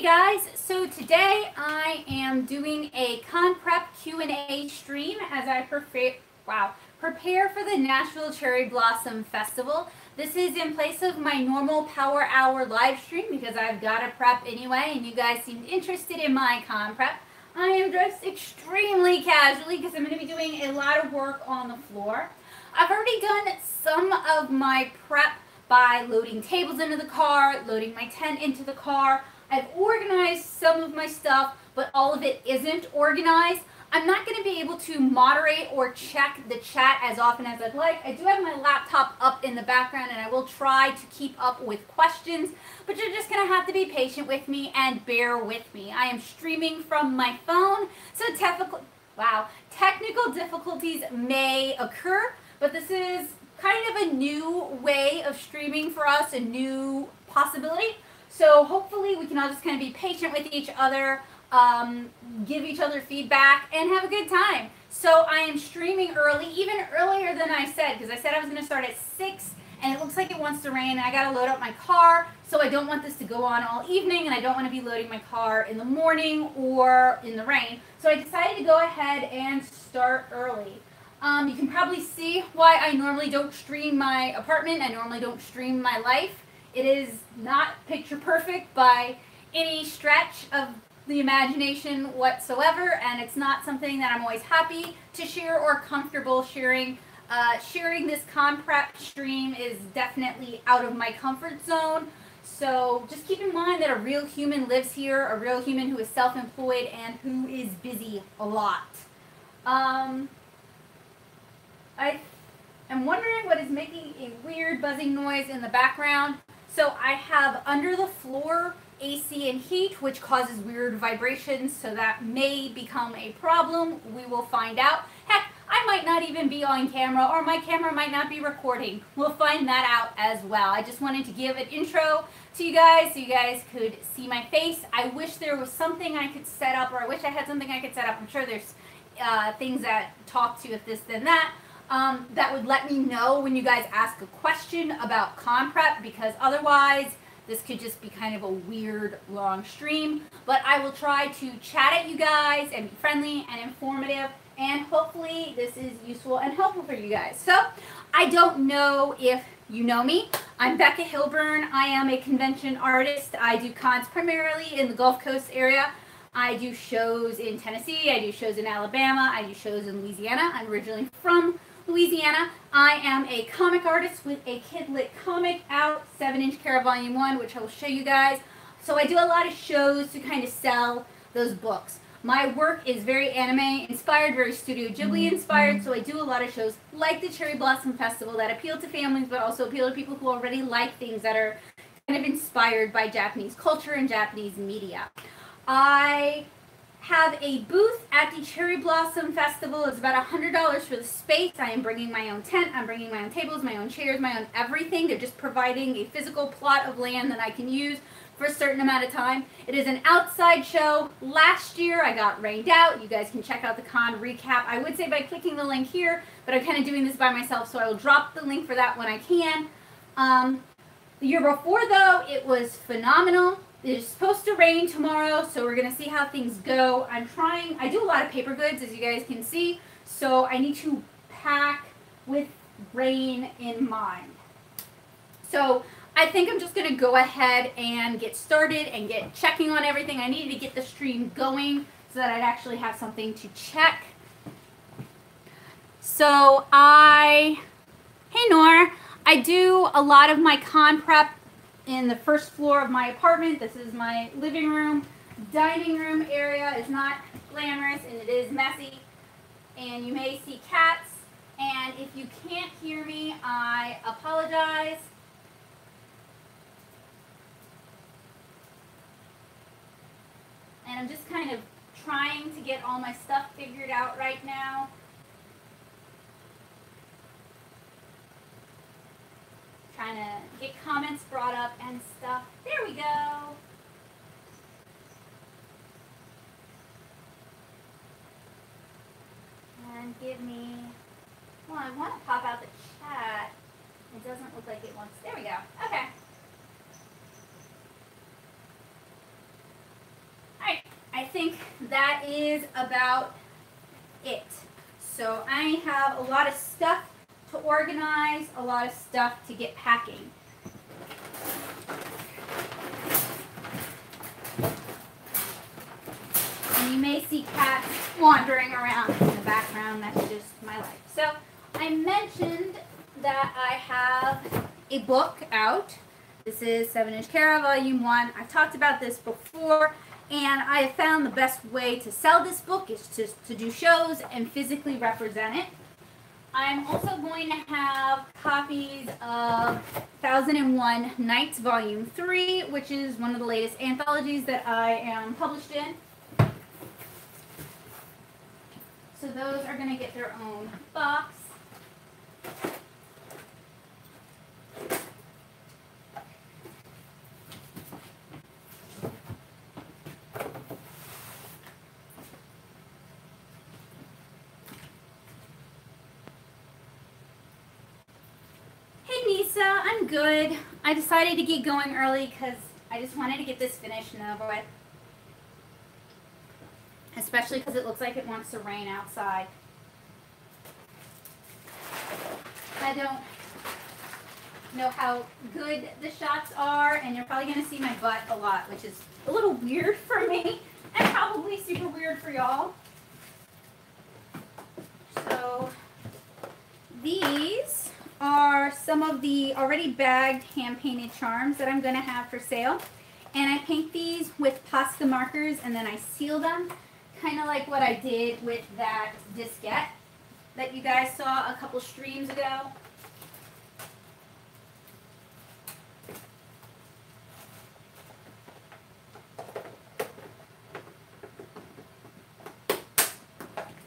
Hey guys, so today I am doing a con prep Q&A stream as I prepare for the Nashville Cherry Blossom Festival. This is in place of my normal Power Hour live stream because I've got to prep anyway and you guys seemed interested in my con prep. I am dressed extremely casually because I'm going to be doing a lot of work on the floor. I've already done some of my prep by loading tables into the car, loading my tent into the car. I've organized some of my stuff, but all of it isn't organized. I'm not going to be able to moderate or check the chat as often as I'd like. I do have my laptop up in the background and I will try to keep up with questions, but you're just going to have to be patient with me and bear with me. I am streaming from my phone, so technical difficulties may occur, but this is kind of a new way of streaming for us, a new possibility. So hopefully we can all just kind of be patient with each other, give each other feedback, and have a good time. So I am streaming early, even earlier than I said, because I said I was going to start at 6, and it looks like it wants to rain, and I got to load up my car, so I don't want this to go on all evening, and I don't want to be loading my car in the morning or in the rain. So I decided to go ahead and start early. You can probably see why I normally don't stream my apartment. I normally don't stream my life. It is not picture perfect by any stretch of the imagination whatsoever, and it's not something that I'm always happy to share or comfortable sharing. Sharing this con prep stream is definitely out of my comfort zone. So just keep in mind that a real human lives here, a real human who is self-employed and who is busy a lot. I am wondering what is making a weird buzzing noise in the background. So I have under the floor AC and heat, which causes weird vibrations, so that may become a problem. We will find out. Heck, I might not even be on camera, or my camera might not be recording. We'll find that out as well. I just wanted to give an intro to you guys so you guys could see my face. I wish there was something I could set up, or I wish I had something I could set up. I'm sure there's things that talk to if this then that. That would let me know when you guys ask a question about con prep, because otherwise this could just be kind of a weird long stream. But I will try to chat at you guys and be friendly and informative, and hopefully this is useful and helpful for you guys. So I don't know if you know me. I'm Becca Hilburn. I am a convention artist. I do cons primarily in the Gulf Coast area. I do shows in Tennessee. I do shows in Alabama. I do shows in Louisiana. I'm originally from Louisiana. I am a comic artist with a Kidlit comic out, 7-inch Cara Volume 1, which I will show you guys. So I do a lot of shows to kind of sell those books. My work is very anime inspired, very Studio Ghibli inspired, so I do a lot of shows like the Cherry Blossom Festival that appeal to families, but also appeal to people who already like things that are kind of inspired by Japanese culture and Japanese media. I have a booth at the Cherry Blossom Festival. It's about $100 for the space. I am bringing my own tent. I'm bringing my own tables, my own chairs, my own everything. They're just providing a physical plot of land that I can use for a certain amount of time. It is an outside show. Last year I got rained out. You guys can check out the con recap, I would say, by clicking the link here, but I'm kind of doing this by myself, so I will drop the link for that when I can. The year before, though, it was phenomenal. It's supposed to rain tomorrow, so we're going to see how things go. I do a lot of paper goods, as you guys can see, so I need to pack with rain in mind. So I think I'm just going to go ahead and get started and get checking on everything. I needed to get the stream going so that I'd actually have something to check. So hey Nor, I do a lot of my con prep in the first floor of my apartment. This is my living room. Dining room area is not glamorous and it is messy. And you may see cats. And if you can't hear me, I apologize. And I'm just kind of trying to get all my stuff figured out right now. Trying to get comments brought up and stuff. There we go. And give me, well, I want to pop out the chat. It doesn't look like it wants, there we go. Okay. that is about it. So I have a lot of stuff to organize, a lot of stuff to get packing. And you may see cats wandering around in the background. That's just my life. So I mentioned that I have a book out. This is 7-Inch Kara Volume 1. I've talked about this before, and I have found the best way to sell this book is to do shows and physically represent it. I'm also going to have copies of 1001 Nights Volume 3, which is one of the latest anthologies that I am published in. So those are going to get their own box. I'm good. I decided to get going early because I just wanted to get this finished and over with. Especially because it looks like it wants to rain outside. I don't know how good the shots are, and you're probably going to see my butt a lot, which is a little weird for me and probably super weird for y'all. So these are some of the already bagged hand-painted charms that I'm going to have for sale. And I paint these with Posca markers and then I seal them, kind of like what I did with that diskette that you guys saw a couple streams ago.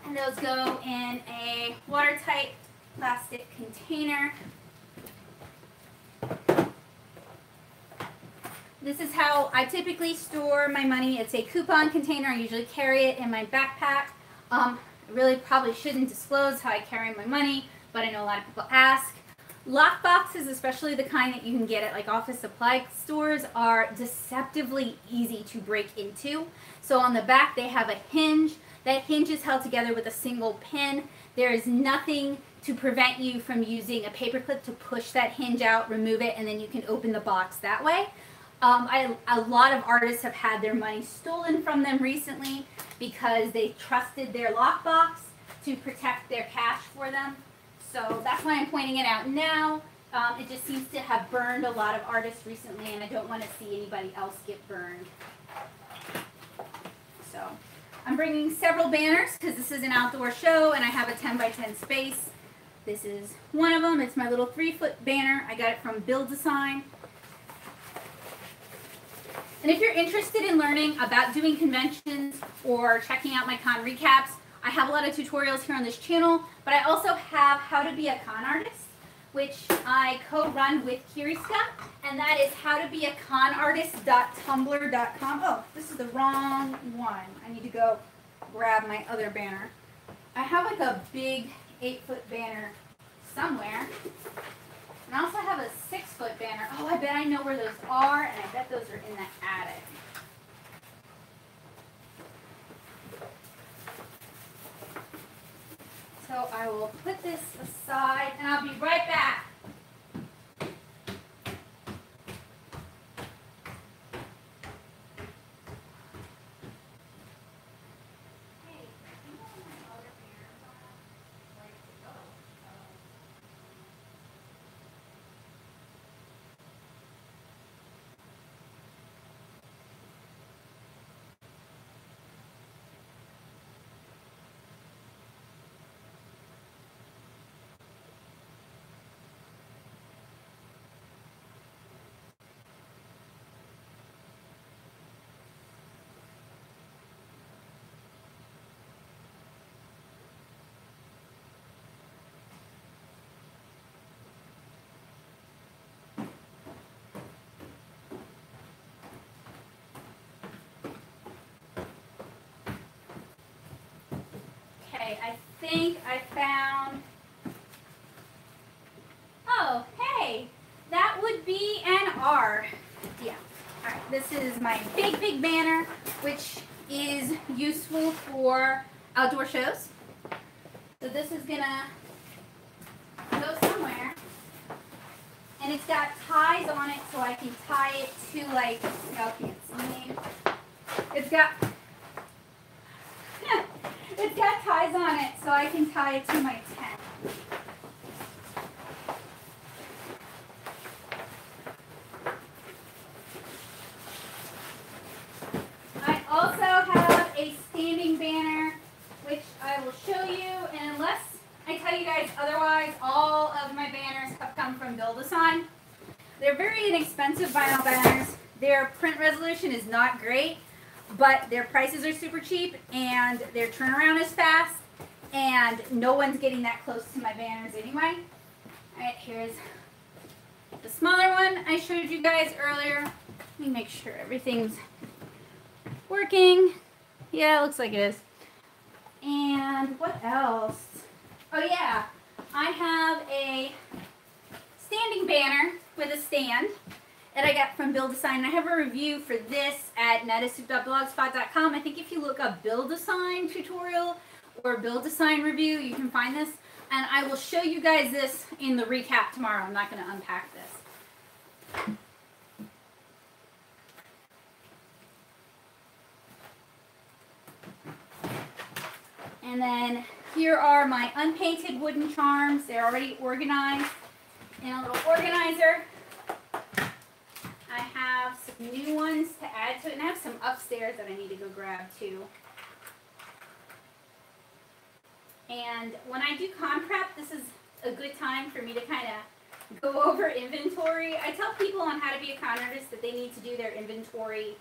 And those go in a watertight plastic container. This is how I typically store my money. It's a coupon container. I usually carry it in my backpack. I really probably shouldn't disclose how I carry my money, but I know a lot of people ask. Lock boxes, especially the kind that you can get at like office supply stores, are deceptively easy to break into. So on the back they have a hinge. That hinge is held together with a single pin. There is nothing to prevent you from using a paperclip to push that hinge out, remove it, and then you can open the box that way. A lot of artists have had their money stolen from them recently because they trusted their lockbox to protect their cash for them. So that's why I'm pointing it out now. It just seems to have burned a lot of artists recently, and I don't want to see anybody else get burned. So I'm bringing several banners because this is an outdoor show and I have a 10 by 10 space. This is one of them. It's my little 3-foot banner. I got it from Build Design. And if you're interested in learning about doing conventions or checking out my con recaps, I have a lot of tutorials here on this channel, but I also have How to Be a Con Artist, which I co-run with Kiriska, and that is howtobeaconartist.tumblr.com. Oh, this is the wrong one. I need to go grab my other banner. I have like a big 8-foot banner somewhere. And I also have a 6-foot banner. Oh, I bet I know where those are, and I bet those are in the attic. So I will put this aside, and I'll be right back. I think I found, oh, hey, that would be an R. Yeah, all right, this is my big banner, which is useful for outdoor shows. So this is gonna go somewhere. And it's got ties on it so I can tie it to, like, y'all can't see me. It's got it's got ties on it so I can tie it to my tent. I also have a standing banner, which I will show you, and unless I tell you guys otherwise, all of my banners have come from Build-A-Sign. They're very inexpensive vinyl banners. Their print resolution is not great, but their prices are super cheap and their turnaround is fast, and no one's getting that close to my banners anyway. Alright, here's the smaller one I showed you guys earlier. Let me make sure everything's working. Yeah, it looks like it is. And what else? Oh yeah, I have a standing banner with a stand that I got from Build-A-Sign. I have a review for this at netasup.blogspot.com. I think if you look up Build-A-Sign tutorial or Build-A-Sign review, you can find this. And I will show you guys this in the recap tomorrow. I'm not going to unpack this. And then here are my unpainted wooden charms. They're already organized in a little organizer. I have some new ones to add to it, and I have some upstairs that I need to go grab too. And when I do con prep, this is a good time for me to kind of go over inventory. I tell people on how to be a con artist that they need to do their inventory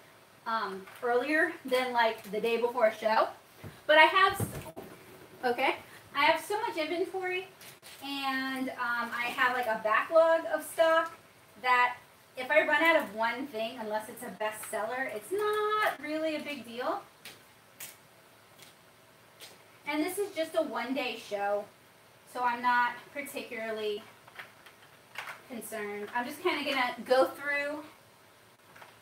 earlier than like the day before a show. But I have, I have so much inventory, and I have like a backlog of stock that if I run out of one thing, unless it's a bestseller, it's not really a big deal. And this is just a one-day show, so I'm not particularly concerned. I'm just kind of going to go through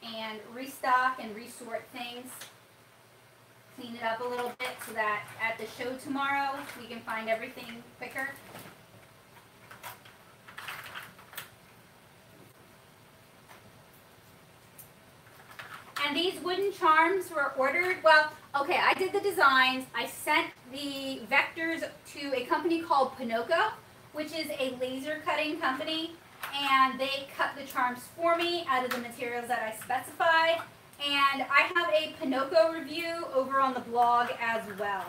and restock and resort things, clean it up a little bit so that at the show tomorrow we can find everything quicker. And these wooden charms were ordered, well, okay, I did the designs. I sent the vectors to a company called Pinocchio, which is a laser cutting company, and they cut the charms for me out of the materials that I specified. And I have a Pinocchio review over on the blog as well.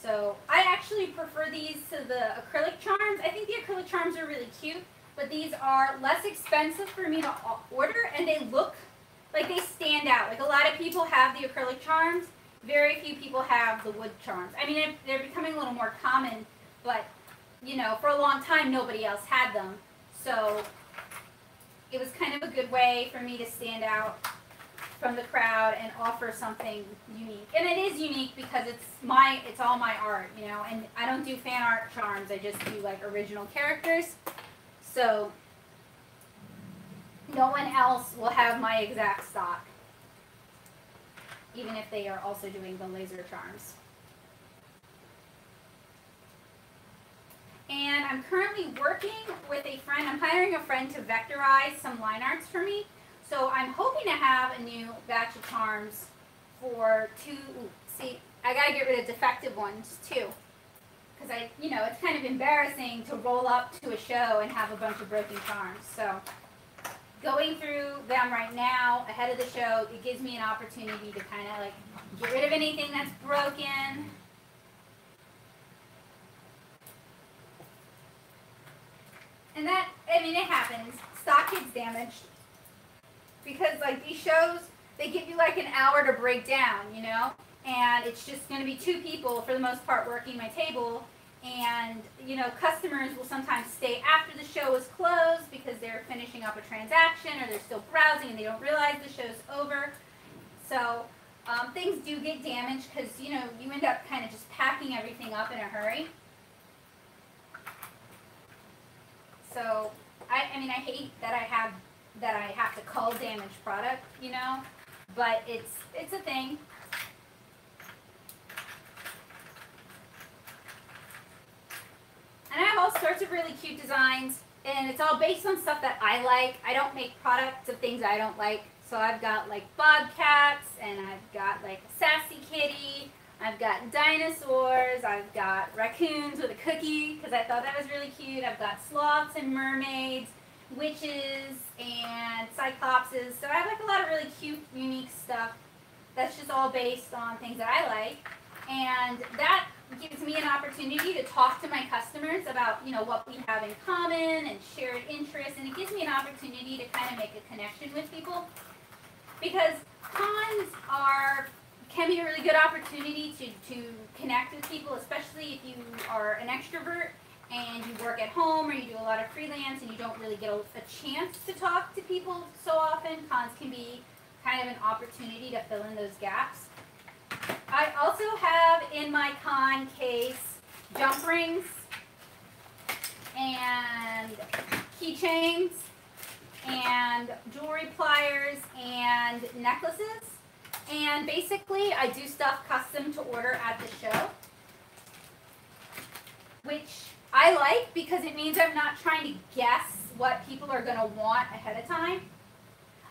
So I actually prefer these to the acrylic charms. I think the acrylic charms are really cute, but these are less expensive for me to order, and they look like they stand out. Like a lot of people have the acrylic charms, very few people have the wood charms. I mean, they're becoming a little more common, but you know, for a long time nobody else had them. So it was kind of a good way for me to stand out from the crowd and offer something unique. And it is unique because it's all my art, you know, and I don't do fan art charms, I just do like original characters. So no one else will have my exact stock, even if they are also doing the laser charms. And I'm currently working with a friend. I'm hiring a friend to vectorize some line arts for me. So I'm hoping to have a new batch of charms for see, I gotta get rid of defective ones too. Because you know, it's kind of embarrassing to roll up to a show and have a bunch of broken charms. So going through them right now ahead of the show, it gives me an opportunity to kind of like get rid of anything that's broken. And that, I mean, it happens. Stock gets damaged. Because like these shows, they give you like an hour to break down, you know? And it's just going to be two people for the most part working my table. And, you know, customers will sometimes stay after the show is closed because they're finishing up a transaction or they're still browsing and they don't realize the show's over. So things do get damaged because, you know, you end up kind of just packing everything up in a hurry. So, I mean, I hate that I have to cull damaged product, you know. but it's a thing. And I have all sorts of really cute designs, and it's all based on stuff that I like. I don't make products of things I don't like. So I've got like bobcats, and I've got like a sassy kitty, I've got dinosaurs, I've got raccoons with a cookie, because I thought that was really cute. I've got sloths and mermaids, witches, and cyclopses. So I have like a lot of really cute, unique stuff that's just all based on things that I like. And that gives me an opportunity to talk to my customers about, you know, what we have in common and shared interests, and it gives me an opportunity to kind of make a connection with people, because cons can be a really good opportunity to connect with people, especially if you are an extrovert and you work at home or you do a lot of freelance and you don't really get a chance to talk to people so often. Cons can be kind of an opportunity to fill in those gaps. I also have in my con case jump rings and keychains and jewelry pliers and necklaces. And basically I do stuff custom to order at the show, which I like because it means I'm not trying to guess what people are going to want ahead of time.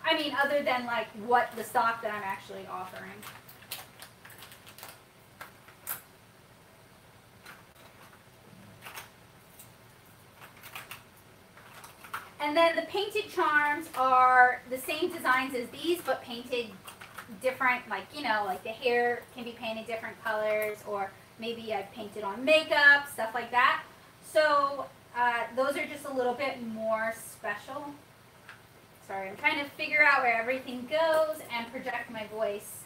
I mean, other than like what the stock that I'm actually offering. And then the painted charms are the same designs as these, but painted different, like, you know, like the hair can be painted different colors, or maybe I've painted on makeup, stuff like that. So those are just a little bit more special. Sorry, I'm trying to figure out where everything goes and project my voice.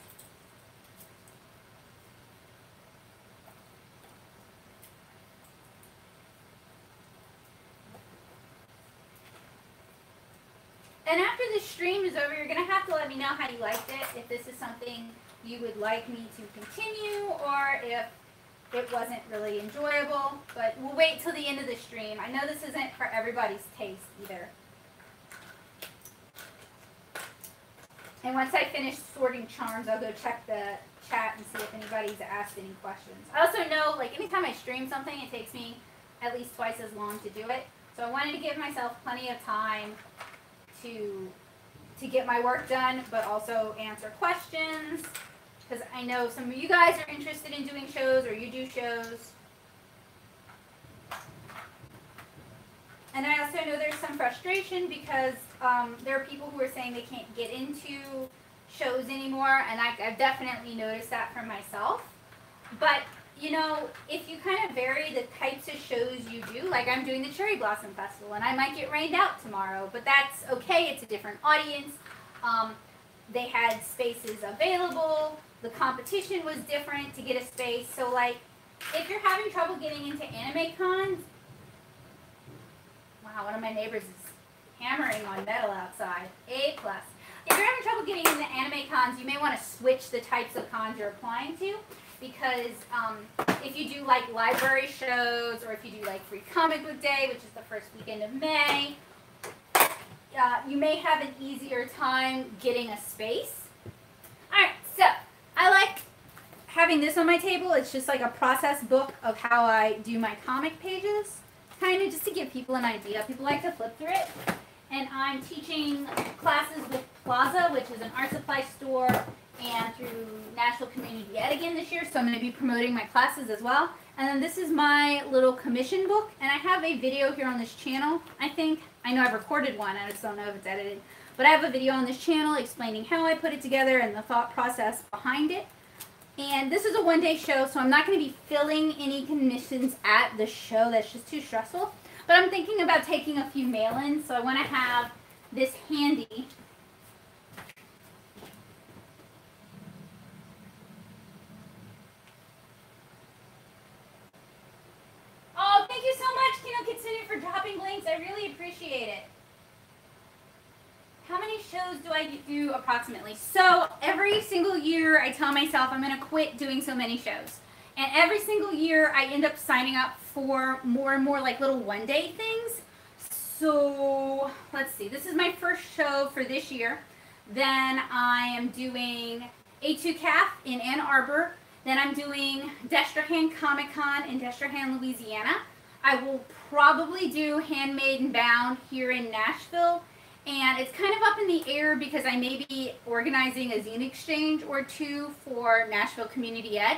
And after this stream is over, you're going to have to let me know how you liked it, if this is something you would like me to continue, or if it wasn't really enjoyable. But we'll wait till the end of the stream. I know this isn't for everybody's taste either. And once I finish sorting charms, I'll go check the chat and see if anybody's asked any questions. I also know, like, anytime I stream something, it takes me at least twice as long to do it. So I wanted to give myself plenty of time to get my work done, but also answer questions, because I know some of you guys are interested in doing shows, or you do shows. And I also know there's some frustration because there are people who are saying they can't get into shows anymore, and I've definitely noticed that for myself. But you know, if you kind of vary the types of shows you do, like I'm doing the Cherry Blossom Festival, and I might get rained out tomorrow, but that's okay. It's a different audience. They had spaces available. The competition was different to get a space. So, like, if you're having trouble getting into anime cons, wow, one of my neighbors is hammering on metal outside. A+. If you're having trouble getting into anime cons, you may want to switch the types of cons you're applying to. Because if you do like library shows, or if you do like Free Comic Book Day, which is the first weekend of May, you may have an easier time getting a space. Alright, so I like having this on my table. It's just like a process book of how I do my comic pages, kind of just to give people an idea. People like to flip through it. And I'm teaching classes with Plaza, which is an art supply store, and through Nashville Community Ed again this year, so I'm going to be promoting my classes as well. And then this is my little commission book, and I have a video here on this channel, I think. I know I've recorded one, I just don't know if it's edited. But I have a video on this channel explaining how I put it together and the thought process behind it. And this is a one-day show, so I'm not going to be filling any commissions at the show. That's just too stressful. But I'm thinking about taking a few mail-ins, so I want to have this handy. Oh, thank you so much, Kino Kitsune, for dropping links. I really appreciate it. How many shows do I do approximately? So every single year I tell myself I'm going to quit doing so many shows. And every single year I end up signing up for more and more like little one-day things. So let's see. This is my first show for this year. Then I am doing A2CAF in Ann Arbor. Then I'm doing Destrehan Comic Con in Destrehan, Louisiana. I will probably do Handmade and Bound here in Nashville. And it's kind of up in the air because I may be organizing a zine exchange or two for Nashville Community Ed.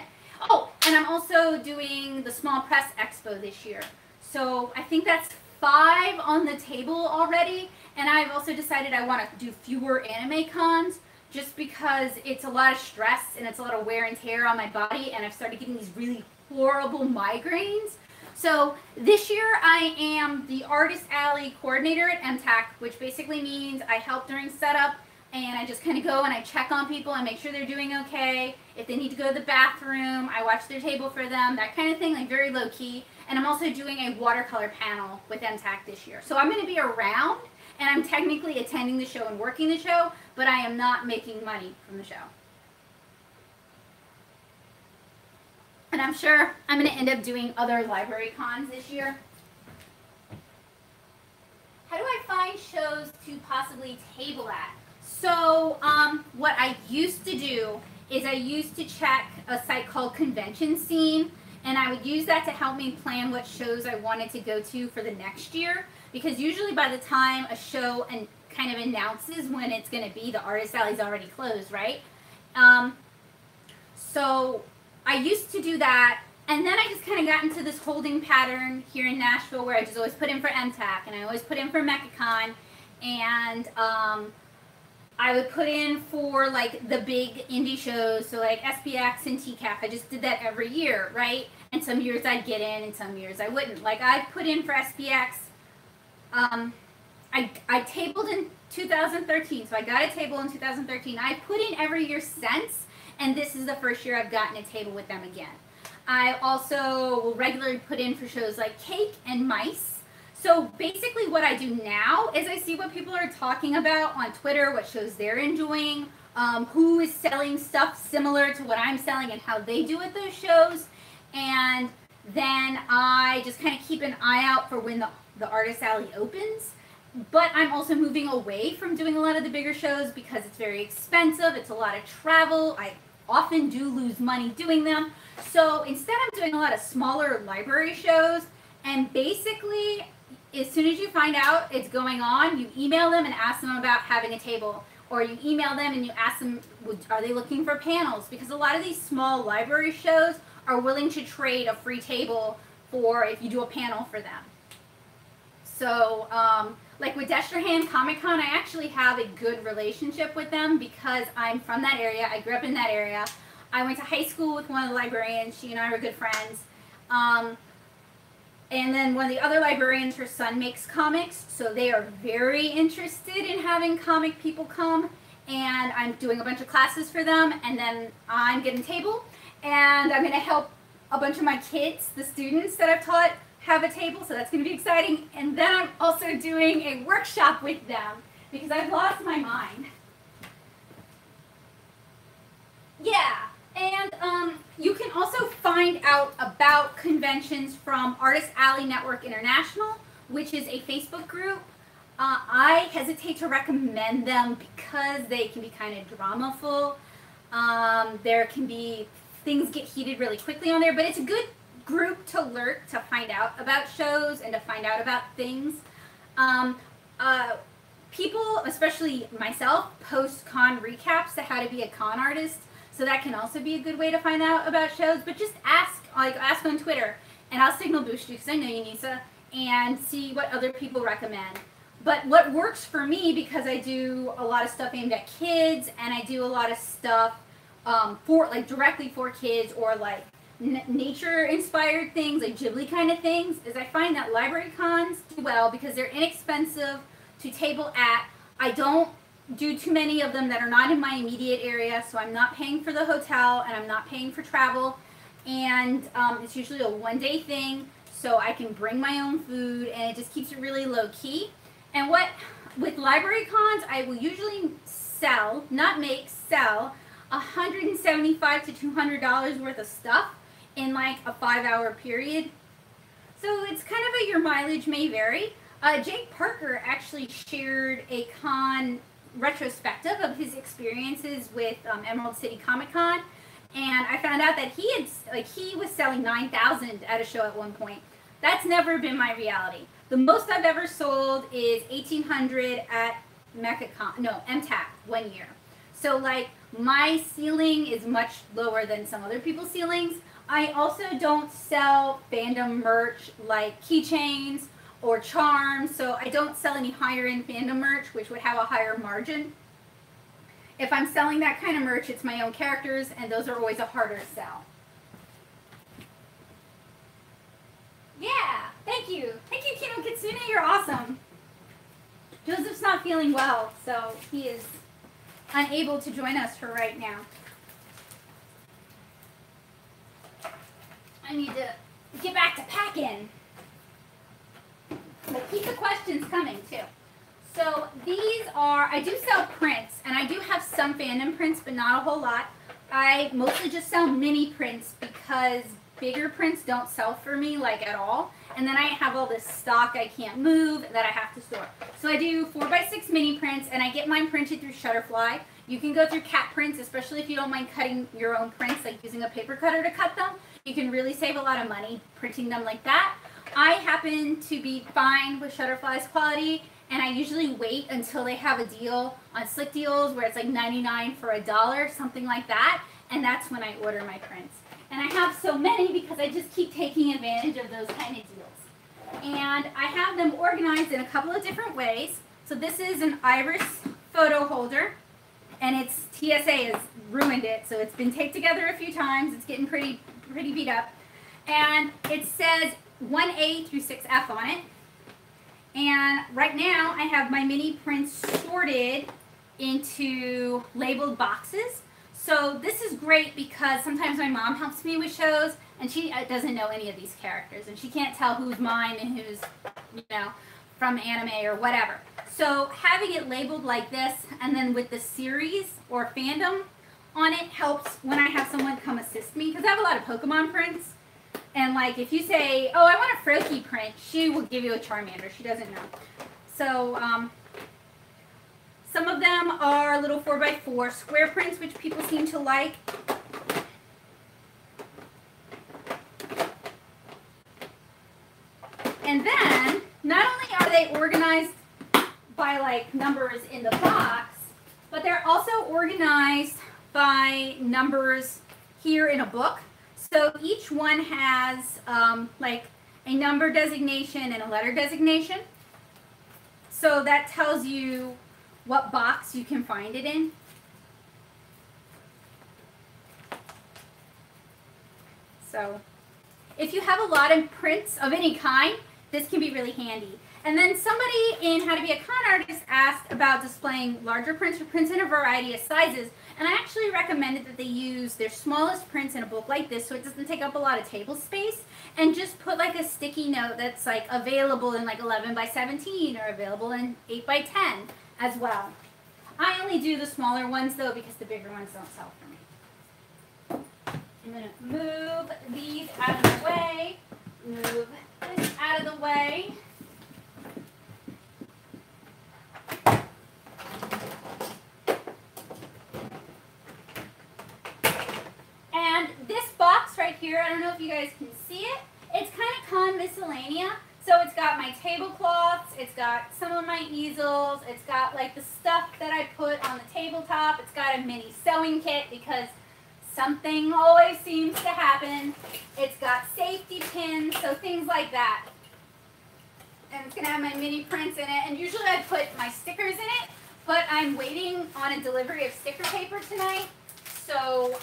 Oh, and I'm also doing the Small Press Expo this year. So I think that's 5 on the table already. And I've also decided I want to do fewer anime cons just because it's a lot of stress and it's a lot of wear and tear on my body, and I've started getting these really horrible migraines. So this year I am the Artist Alley coordinator at MTAC, which basically means I help during setup, and I just kind of go and I check on people and make sure they're doing okay. If they need to go to the bathroom, I watch their table for them, that kind of thing, like very low key. And I'm also doing a watercolor panel with MTAC this year. So I'm going to be around, and I'm technically attending the show and working the show, but I am not making money from the show. And I'm sure I'm going to end up doing other library cons this year. How do I find shows to possibly table at? So what I used to do is I used to check a site called Convention Scene, and I would use that to help me plan what shows I wanted to go to for the next year. Because usually by the time a show kind of announces when it's going to be, the Artist Alley's already closed, right? So I used to do that, and then I just kind of got into this holding pattern here in Nashville where I just always put in for MTAC, and I always put in for MechaCon, and I would put in for like the big indie shows, so like SPX and TCAF. I just did that every year, right? And some years I'd get in, and some years I wouldn't. Like I put in for SPX. I tabled in 2013, so I got a table in 2013. I put in every year since, and this is the first year I've gotten a table with them again. I also will regularly put in for shows like Cake and Mice. So basically what I do now is I see what people are talking about on Twitter, what shows they're enjoying, who is selling stuff similar to what I'm selling and how they do at those shows. And then I just kind of keep an eye out for when the Artist Alley opens. But I'm also moving away from doing a lot of the bigger shows because it's very expensive. It's a lot of travel. I often do lose money doing them. So instead I'm doing a lot of smaller library shows, and basically as soon as you find out it's going on, you email them and ask them about having a table. Or you email them and you ask them, are they looking for panels? Because a lot of these small library shows are willing to trade a free table for if you do a panel for them. So, like with Destrehan Comic Con, I actually have a good relationship with them because I'm from that area. I grew up in that area. I went to high school with one of the librarians. She and I were good friends. And then one of the other librarians, her son makes comics, so they are very interested in having comic people come. And I'm doing a bunch of classes for them, and then I'm getting a table, and I'm going to help a bunch of my kids, the students that I've taught, have a table, so that's going to be exciting. And then I'm also doing a workshop with them because I've lost my mind. Yeah, and you can also find out about conventions from Artist Alley Network International, which is a Facebook group. I hesitate to recommend them because they can be kind of dramaful. There can be, things get heated really quickly on there, but it's a good group to lurk to find out about shows and to find out about things. People, especially myself, post con recaps to how to be a con artist. So that can also be a good way to find out about shows. But just ask on Twitter, and I'll signal boost you because I know you, Nisa, and see what other people recommend. But what works for me, because I do a lot of stuff aimed at kids, and I do a lot of stuff directly for kids, or like nature-inspired things, like Ghibli kind of things, is I find that library cons do well because they're inexpensive to table at. I don't do too many of them that are not in my immediate area, so I'm not paying for the hotel and I'm not paying for travel, and it's usually a one-day thing, so I can bring my own food, and it just keeps it really low-key. And with library cons, I will usually sell, not make, sell $175 to $200 worth of stuff in like a 5-hour period. So it's kind of your mileage may vary. Jake Parker actually shared a con retrospective of his experiences with Emerald City Comic Con, and I found out that he was selling 9,000 at a show at one point. That's never been my reality. The most I've ever sold is 1,800 at MTAC 1 year. So like my ceiling is much lower than some other people's ceilings. I also don't sell fandom merch like keychains or charms, so I don't sell any higher end fandom merch, which would have a higher margin. If I'm selling that kind of merch, it's my own characters, and those are always a harder sell. Yeah, thank you. Thank you, Kino Kitsune, you're awesome. Joseph's not feeling well, so he is unable to join us for right now. I need to get back to packing. But keep the questions coming, too. So these are, I do sell prints, and I do have some fandom prints, but not a whole lot. I mostly just sell mini prints because bigger prints don't sell for me, like, at all. And then I have all this stock I can't move that I have to store. So I do 4x6 mini prints, and I get mine printed through Shutterfly. You can go through cat prints, especially if you don't mind cutting your own prints, like using a paper cutter to cut them. You can really save a lot of money printing them like that. I happen to be fine with Shutterfly's quality, and I usually wait until they have a deal on Slick Deals where it's like 99 for $1, something like that, and that's when I order my prints. And I have so many because I just keep taking advantage of those kind of deals. And I have them organized in a couple of different ways. So this is an Iris photo holder, and its TSA has ruined it, so it's been taped together a few times. It's getting pretty beat up. And it says 1A through 6F on it. And right now I have my mini prints sorted into labeled boxes. So this is great because sometimes my mom helps me with shows and she doesn't know any of these characters and she can't tell who's mine and who's, you know, from anime or whatever. So having it labeled like this and then with the series or fandom on it helps when I have someone come assist me, because I have a lot of Pokemon prints. And like if you say, oh, I want a Froakie print, she will give you a Charmander. She doesn't know. So some of them are little 4x4 square prints, which people seem to like. And then, not only are they organized by like numbers in the box, but they're also organized by numbers here in a book. So each one has like a number designation and a letter designation. So that tells you what box you can find it in. So if you have a lot of prints of any kind, this can be really handy. And then somebody in How to Be a Con Artist asked about displaying larger prints or prints in a variety of sizes. And I actually recommended that they use their smallest prints in a book like this so it doesn't take up a lot of table space. And just put like a sticky note that's like available in like 11x17 or available in 8x10 as well. I only do the smaller ones though because the bigger ones don't sell for me. I'm going to move these out of the way. Move this out of the way. And this box right here, I don't know if you guys can see it. It's kind of con miscellanea. So it's got my tablecloths, it's got some of my easels, it's got like the stuff that I put on the tabletop. It's got a mini sewing kit because something always seems to happen. It's got safety pins, so things like that. And it's going to have my mini prints in it. And usually I put my stickers in it, but I'm waiting on a delivery of sticker paper tonight. So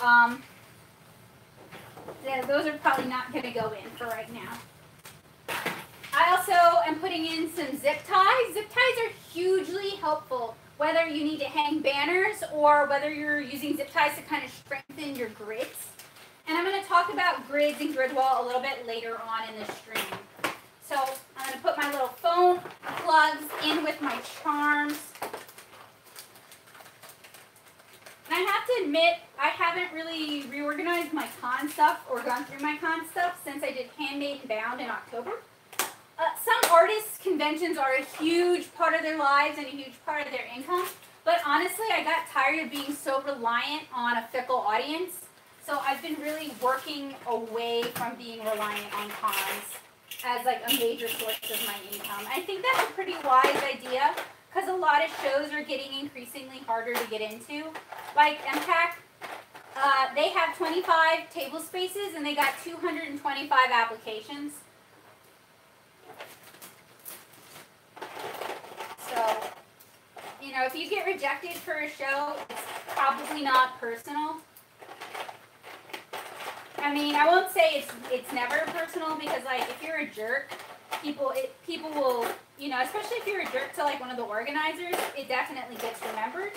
those are probably not going to go in for right now. I also am putting in some zip ties. Zip ties are hugely helpful, whether you need to hang banners or whether you're using zip ties to kind of strengthen your grids. And I'm going to talk about grids and grid wall a little bit later on in the stream. So I'm going to put my little phone plugs in with my charms. And I have to admit, I haven't really reorganized my con stuff or gone through my con stuff since I did Handmade and Bound in October. Some artists' conventions are a huge part of their lives and a huge part of their income. But honestly, I got tired of being so reliant on a fickle audience. So I've been really working away from being reliant on cons as like a major source of my income. I think that's a pretty wise idea because a lot of shows are getting increasingly harder to get into. Like MPAC, they have 25 table spaces and they got 225 applications. So, you know, if you get rejected for a show, it's probably not personal. I mean, I won't say it's never personal because, like, if you're a jerk, people will, you know, especially if you're a jerk to, like, one of the organizers, it definitely gets remembered.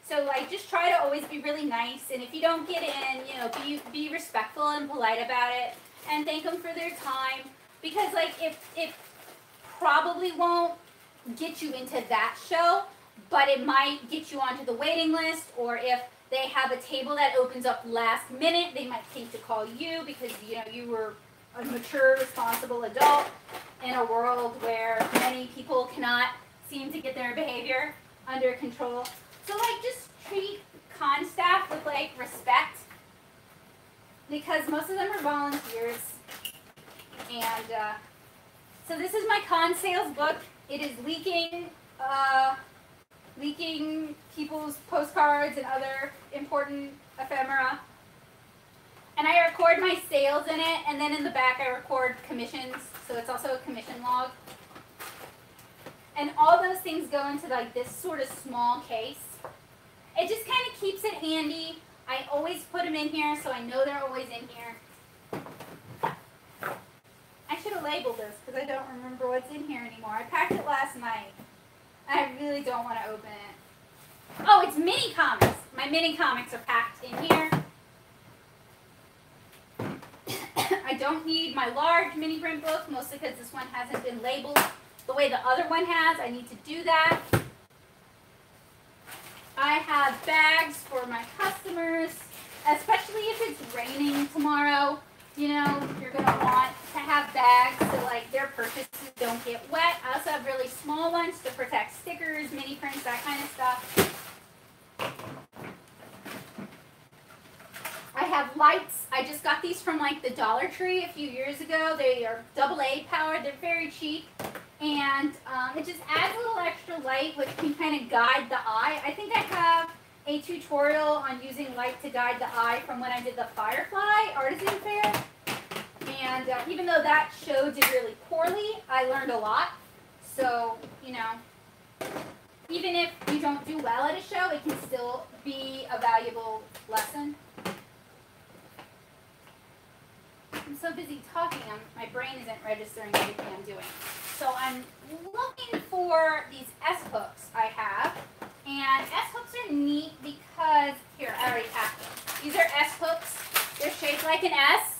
So, like, just try to always be really nice, and if you don't get in, you know, be respectful and polite about it, and thank them for their time, because, like, it probably won't get you into that show, but it might get you onto the waiting list, or if they have a table that opens up last minute, they might think to call you because, you know, you were a mature, responsible adult in a world where many people cannot seem to get their behavior under control. So, like, just treat con staff with, like, respect because most of them are volunteers. And so this is my con sales book. It is leaking people's postcards and other important ephemera. And I record my sales in it, and then in the back I record commissions, so it's also a commission log. And all those things go into like this sort of small case. It just kind of keeps it handy. I always put them in here, so I know they're always in here. I should have labeled this, because I don't remember what's in here anymore. I packed it last night. I really don't want to open it. Oh, it's mini comics. My mini comics are packed in here. I don't need my large mini print book, mostly because this one hasn't been labeled the way the other one has. I need to do that. I have bags for my customers, especially if it's raining tomorrow. You know, you're going to want to have bags so like their purchases don't get wet. I also have really small ones to protect stickers, mini prints, that kind of stuff. I have lights. I just got these from like the Dollar Tree a few years ago. They are AA powered. They're very cheap. And it just adds a little extra light, which can kind of guide the eye. I think I have a tutorial on using light to guide the eye from when I did the Firefly Artisan Fair. And even though that show did really poorly, I learned a lot. So, you know, even if you don't do well at a show, it can still be a valuable lesson. I'm so busy talking, my brain isn't registering everything I'm doing. So I'm looking for these S-hooks I have. And S-hooks are neat because, here, I already packed them. These are S-hooks. They're shaped like an S.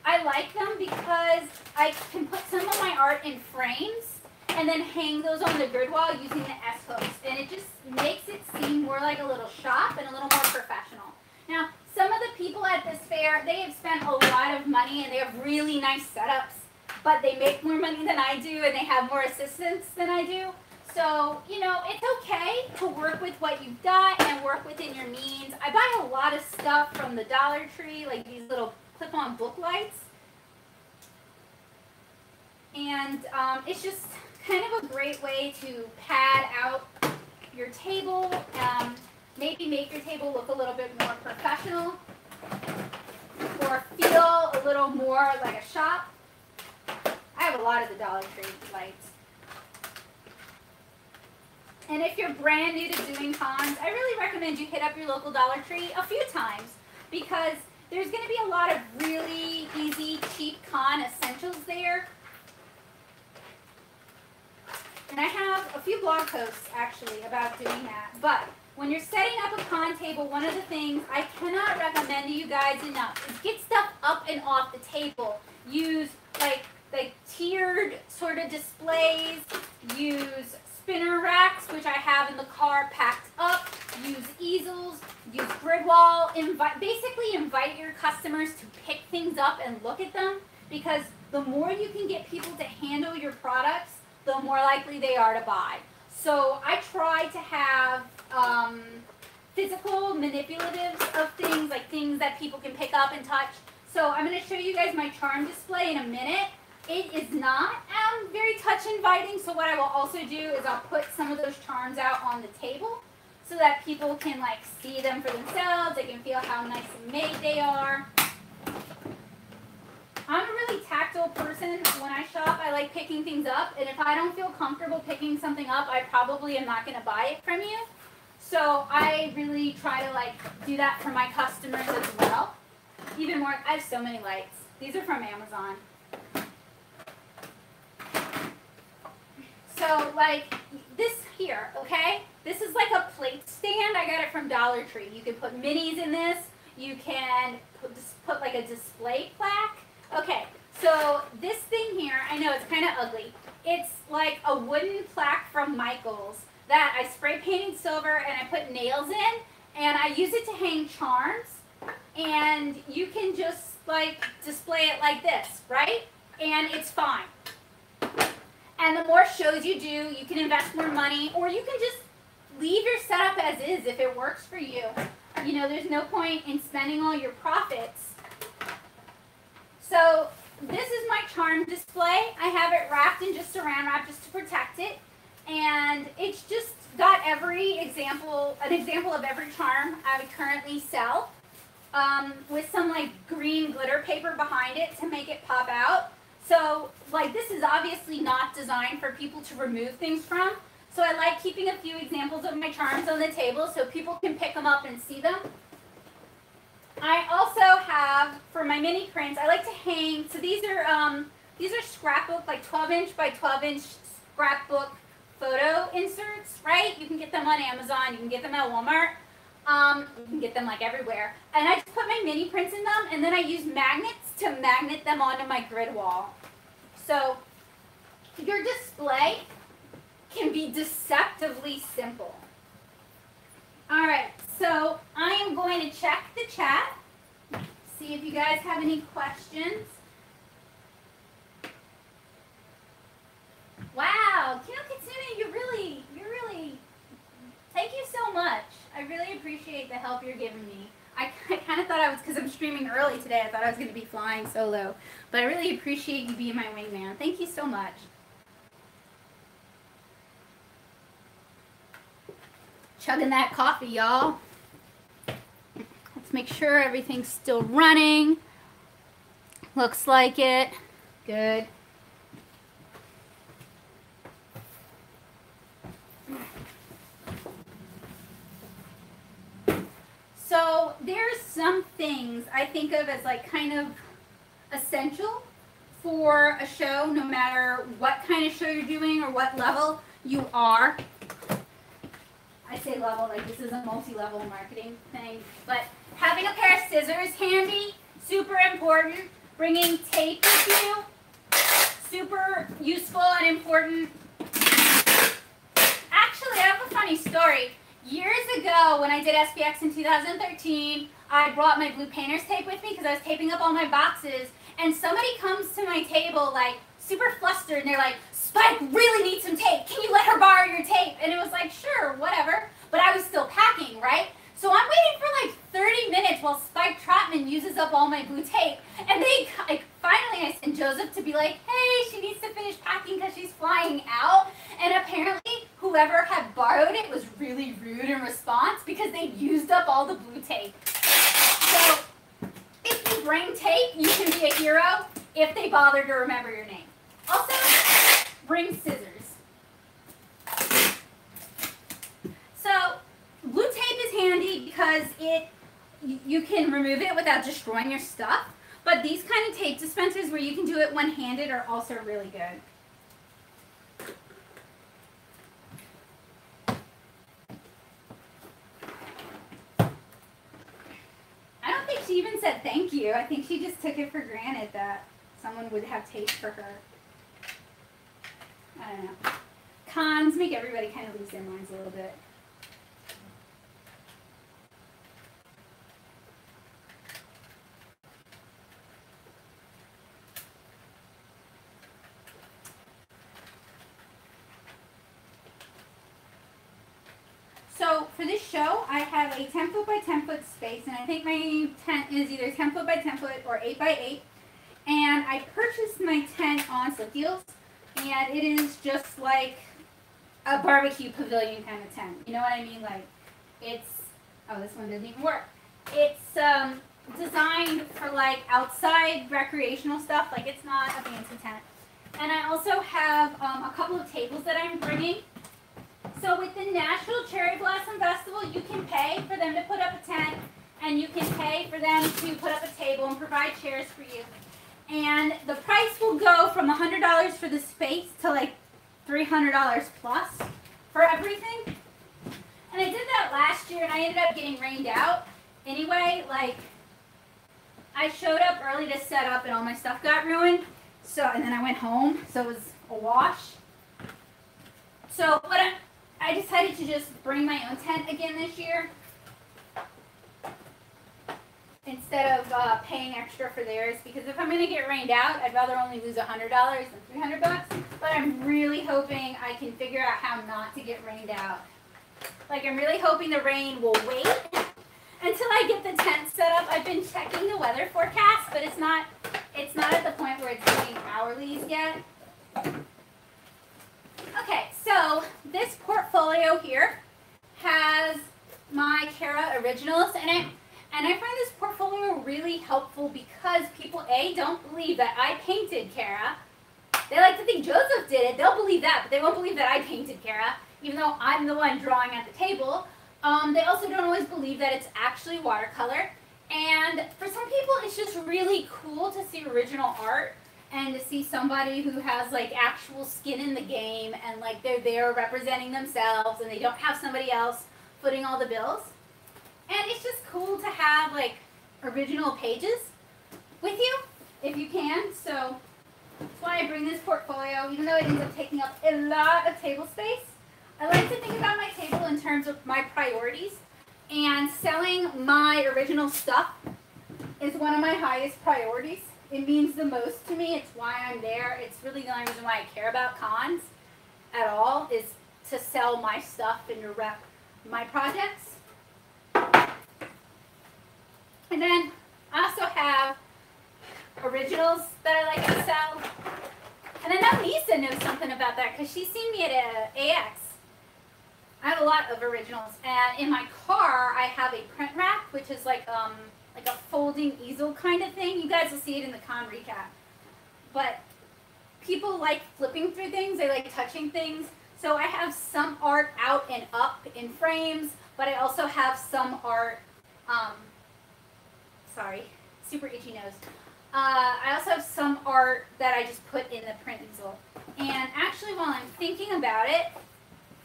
I like them because I can put some of my art in frames and then hang those on the grid wall using the S-hooks. And it just makes it seem more like a little shop and a little more professional. Now, some of the people at this fair, they have spent a lot of money and they have really nice setups, but they make more money than I do and they have more assistants than I do. So, you know, it's okay to work with what you've got and work within your means. I buy a lot of stuff from the Dollar Tree, like these little clip-on book lights. And it's just kind of a great way to pad out your table, maybe make your table look a little bit more professional or feel a little more like a shop. I have a lot of the Dollar Tree lights. And if you're brand new to doing cons, I really recommend you hit up your local Dollar Tree a few times because there's going to be a lot of really easy, cheap con essentials there. And I have a few blog posts actually about doing that. But when you're setting up a con table, one of the things I cannot recommend to you guys enough is get stuff up and off the table. Use like tiered sort of displays. Use spinner racks, which I have in the car packed up. Use easels. Use grid wall. Basically invite your customers to pick things up and look at them, because the more you can get people to handle your products, the more likely they are to buy. So I try to have physical manipulatives of things, like things that people can pick up and touch. So I'm going to show you guys my charm display in a minute. It is not very touch inviting, so what I will also do is I'll put some of those charms out on the table so that people can like see them for themselves. They can feel how nice and made they are. I'm a really tactile person. When I shop, I like picking things up, and if I don't feel comfortable picking something up, I probably am not going to buy it from you. So I really try to like do that for my customers as well. Even more, I have so many lights. These are from Amazon. So like this here, okay? This is like a plate stand. I got it from Dollar Tree. You can put minis in this. You can put like a display plaque. Okay, so this thing here, I know it's kind of ugly. It's like a wooden plaque from Michael's that I spray painted silver and I put nails in, and I use it to hang charms, and you can just like display it like this, right? And it's fine. And the more shows you do, you can invest more money, or you can just leave your setup as is if it works for you. You know, there's no point in spending all your profits. So this is my charm display. I have it wrapped in just saran wrap just to protect it. And it's just got an example of every charm I would currently sell, with some like green glitter paper behind it to make it pop out. So like this is obviously not designed for people to remove things from. So I like keeping a few examples of my charms on the table so people can pick them up and see them. I also have, for my mini prints, I like to hang, so these are scrapbook, like 12-inch by 12-inch scrapbook photo inserts, right? You can get them on Amazon, you can get them at Walmart, you can get them like everywhere. And I just put my mini prints in them, and then I use magnets to magnet them onto my grid wall. So your display can be deceptively simple. All right, so I am going to check the chat, see if you guys have any questions. Wow, Kino Kitsune, you're really, thank you so much. I really appreciate the help you're giving me. I kind of thought I was, because I'm streaming early today, I thought I was going to be flying solo. But I really appreciate you being my wingman. Thank you so much. Chugging that coffee, y'all. Let's make sure everything's still running. Looks like it. Good. So there's some things I think of as like kind of essential for a show, no matter what kind of show you're doing or what level you are. I say level, like this is a multi-level marketing thing, but having a pair of scissors handy, super important. Bringing tape with you, super useful and important. Actually, I have a funny story. Years ago, when I did SPX in 2013, I brought my blue painter's tape with me because I was taping up all my boxes, and somebody comes to my table like super flustered, and they're like, Spike really needs some tape. Can you let her borrow your tape? And it was like, sure, whatever. But I was still packing, right? So I'm waiting for like 30 minutes while Spike Trotman uses up all my blue tape. And finally I sent Joseph to be like, hey, she needs to finish packing because she's flying out. And apparently whoever had borrowed it was really rude in response because they used up all the blue tape. So if you bring tape, you can be a hero if they bother to remember your name. Also, bring scissors. So blue tape is handy because you can remove it without destroying your stuff. But these kind of tape dispensers where you can do it one-handed are also really good. I don't think she even said thank you. I think she just took it for granted that someone would have tape for her. I don't know. Cons make everybody kind of lose their minds a little bit. for this show, I have a 10 foot by 10 foot space, and I think my tent is either 10 foot by 10 foot or 8 by 8. And I purchased my tent on Slip Deals, and it is just like a barbecue pavilion kind of tent. You know what I mean? Like, it's, oh, this one doesn't even work. It's designed for like outside recreational stuff. Like, it's not a fancy tent. And I also have a couple of tables that I'm bringing. So with the Nashville Cherry Blossom Festival, you can pay for them to put up a tent, and you can pay for them to put up a table and provide chairs for you. And the price will go from $100 for the space to like $300 plus for everything. And I did that last year, and I ended up getting rained out. Anyway, like, I showed up early to set up, and all my stuff got ruined. So, and then I went home, so it was a wash. So what I decided to just bring my own tent again this year, instead of paying extra for theirs, because if I'm going to get rained out, I'd rather only lose $100 than $300 bucks. But I'm really hoping I can figure out how not to get rained out. Like, I'm really hoping the rain will wait until I get the tent set up. I've been checking the weather forecast, but it's not at the point where it's doing hourlies yet. Okay, so this portfolio here has my Kara originals in it. And I find this portfolio really helpful because people, A, don't believe that I painted Kara. They like to think Joseph did it. They'll believe that, but they won't believe that I painted Kara, even though I'm the one drawing at the table. They also don't always believe that it's actually watercolor. And for some people, it's just really cool to see original art and to see somebody who has like actual skin in the game, and like they're there representing themselves, and they don't have somebody else footing all the bills. And it's just cool to have like original pages with you if you can. So that's why I bring this portfolio, even though it ends up taking up a lot of table space. I like to think about my table in terms of my priorities, and selling my original stuff is one of my highest priorities. It means the most to me. It's why I'm there. It's really the only reason why I care about cons at all, is to sell my stuff and to rep my projects. And then I also have originals that I like to sell. And I know Lisa knows something about that because she's seen me at AX. I have a lot of originals. And in my car, I have a print rack, which is like a folding easel kind of thing. You guys will see it in the con recap. But people like flipping through things. They like touching things. So I have some art out and up in frames, but I also have some art, sorry, super itchy nose. I also have some art that I just put in the print easel. And actually, while I'm thinking about it,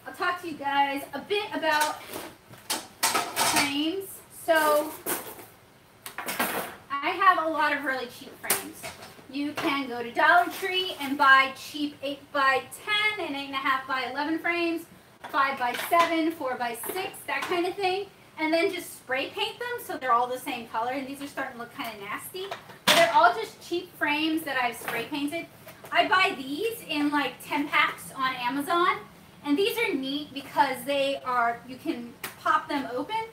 I'll talk to you guys a bit about frames. So I have a lot of really cheap frames. You can go to Dollar Tree and buy cheap 8x10 and 8.5x11 frames, 5x7, 4x6, that kind of thing. And then just spray paint them so they're all the same color. And these are starting to look kind of nasty. But they're all just cheap frames that I've spray painted. I buy these in like 10 packs on Amazon. And these are neat because they are, you can pop them open.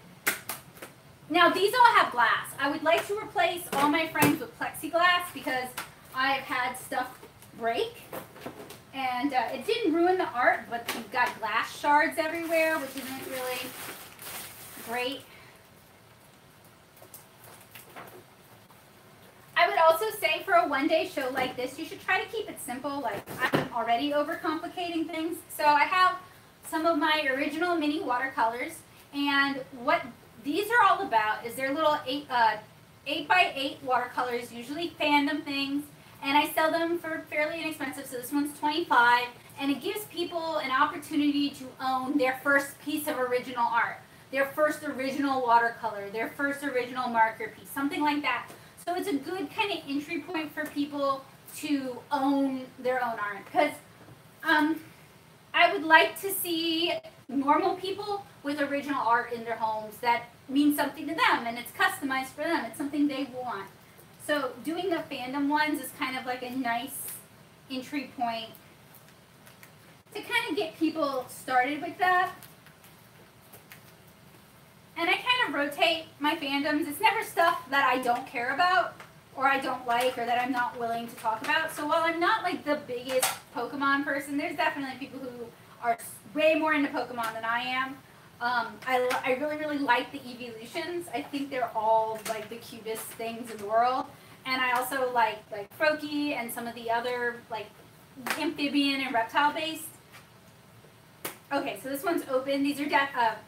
Now these all have glass. I would like to replace all my frames with plexiglass because I've had stuff break. And it didn't ruin the art, but you've got glass shards everywhere, which isn't really great. I would also say for a one-day show like this, you should try to keep it simple. Like, I'm already overcomplicating things. So I have some of my original mini watercolors, and what these are all about is they're little 8x8 watercolors, usually fandom things, and I sell them for fairly inexpensive. So this one's $25, and it gives people an opportunity to own their first piece of original art, their first original watercolor, their first original marker piece, something like that. So it's a good kind of entry point for people to own their own art. Because I would like to see normal people with original art in their homes that means something to them and it's customized for them. It's something they want. So doing the fandom ones is kind of like a nice entry point to kind of get people started with that. And I kind of rotate my fandoms. It's never stuff that I don't care about or I don't like or that I'm not willing to talk about. So while I'm not like the biggest Pokemon person, there's definitely people who are way more into Pokemon than I am. I really, really like the evolutions. I think they're all like the cutest things in the world. And I also like Froakie and some of the other like amphibian and reptile based. Okay, so this one's open. These are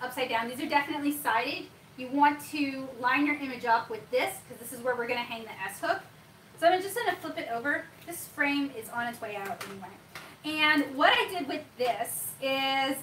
upside down. These are definitely sided. You want to line your image up with this because this is where we're going to hang the S hook. So I'm just going to flip it over. This frame is on its way out anyway. And what I did with this is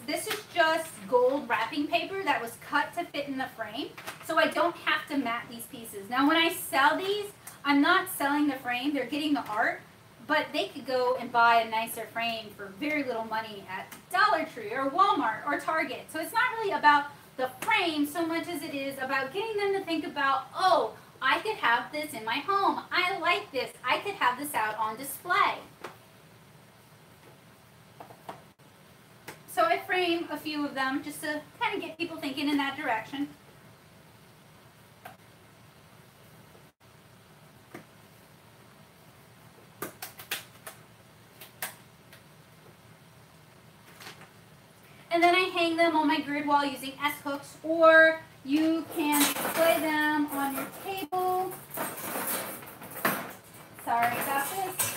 just gold wrapping paper that was cut to fit in the frame. So I don't have to mat these pieces. Now when I sell these, I'm not selling the frame. They're getting the art. But they could go and buy a nicer frame for very little money at Dollar Tree or Walmart or Target. So it's not really about the frame so much as it is about getting them to think about, oh, I could have this in my home. I like this. I could have this out on display. So I frame a few of them just to kind of get people thinking in that direction. And then I hang them on my grid wall using S hooks, or you can display them on your table. Sorry about this.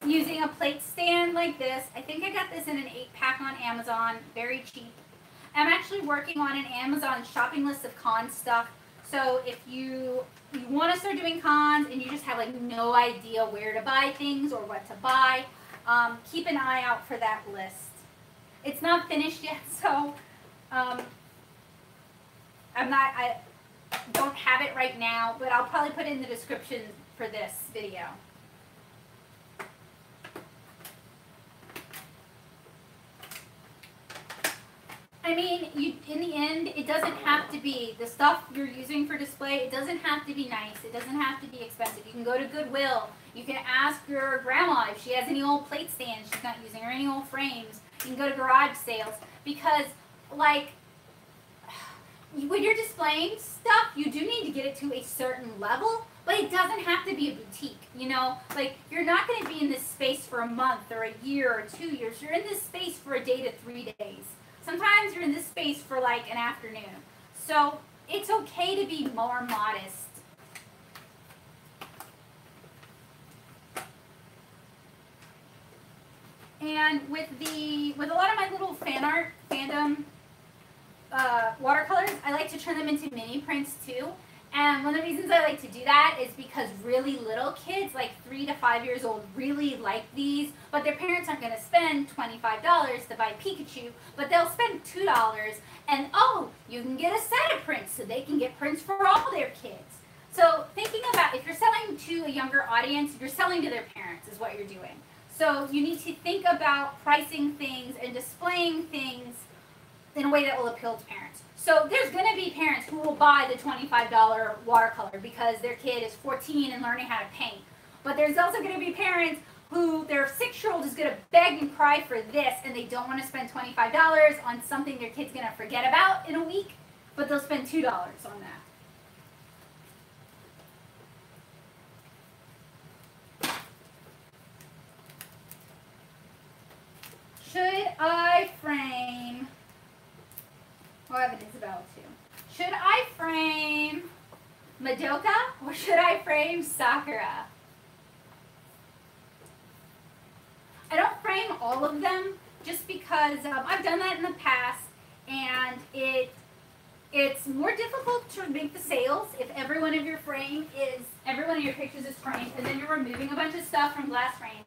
Using a plate stand like this. I think I got this in an 8-pack on Amazon, very cheap. I'm actually working on an Amazon shopping list of con stuff. So if you want to start doing cons and you just have like no idea where to buy things or what to buy, keep an eye out for that list. It's not finished yet, so I don't have it right now, but I'll probably put it in the description for this video. I mean, in the end, it doesn't have to be the stuff you're using for display. It doesn't have to be nice. It doesn't have to be expensive. You can go to Goodwill. You can ask your grandma if she has any old plate stands she's not using or any old frames. You can go to garage sales because, like, when you're displaying stuff, you do need to get it to a certain level, but it doesn't have to be a boutique, you know? Like, you're not going to be in this space for a month or a year or 2 years. You're in this space for a day to 3 days. Sometimes you're in this space for, like, an afternoon. So it's okay to be more modest. And with a lot of my little fandom watercolors, I like to turn them into mini prints too. And one of the reasons I like to do that is because really little kids, like 3 to 5 years old, really like these, but their parents aren't going to spend $25 to buy Pikachu, but they'll spend $2 and, oh, you can get a set of prints so they can get prints for all their kids. So thinking about if you're selling to a younger audience, you're selling to their parents is what you're doing. So you need to think about pricing things and displaying things in a way that will appeal to parents. So there's going to be parents who will buy the $25 watercolor because their kid is 14 and learning how to paint. But there's also going to be parents who their 6-year-old is going to beg and cry for this and they don't want to spend $25 on something their kid's going to forget about in a week, but they'll spend $2 on that. Should I frame, oh, I have an Isabella too. Should I frame Madoka or should I frame Sakura? I don't frame all of them just because I've done that in the past and it's more difficult to make the sales if every one of your pictures is framed and then you're removing a bunch of stuff from glass frames.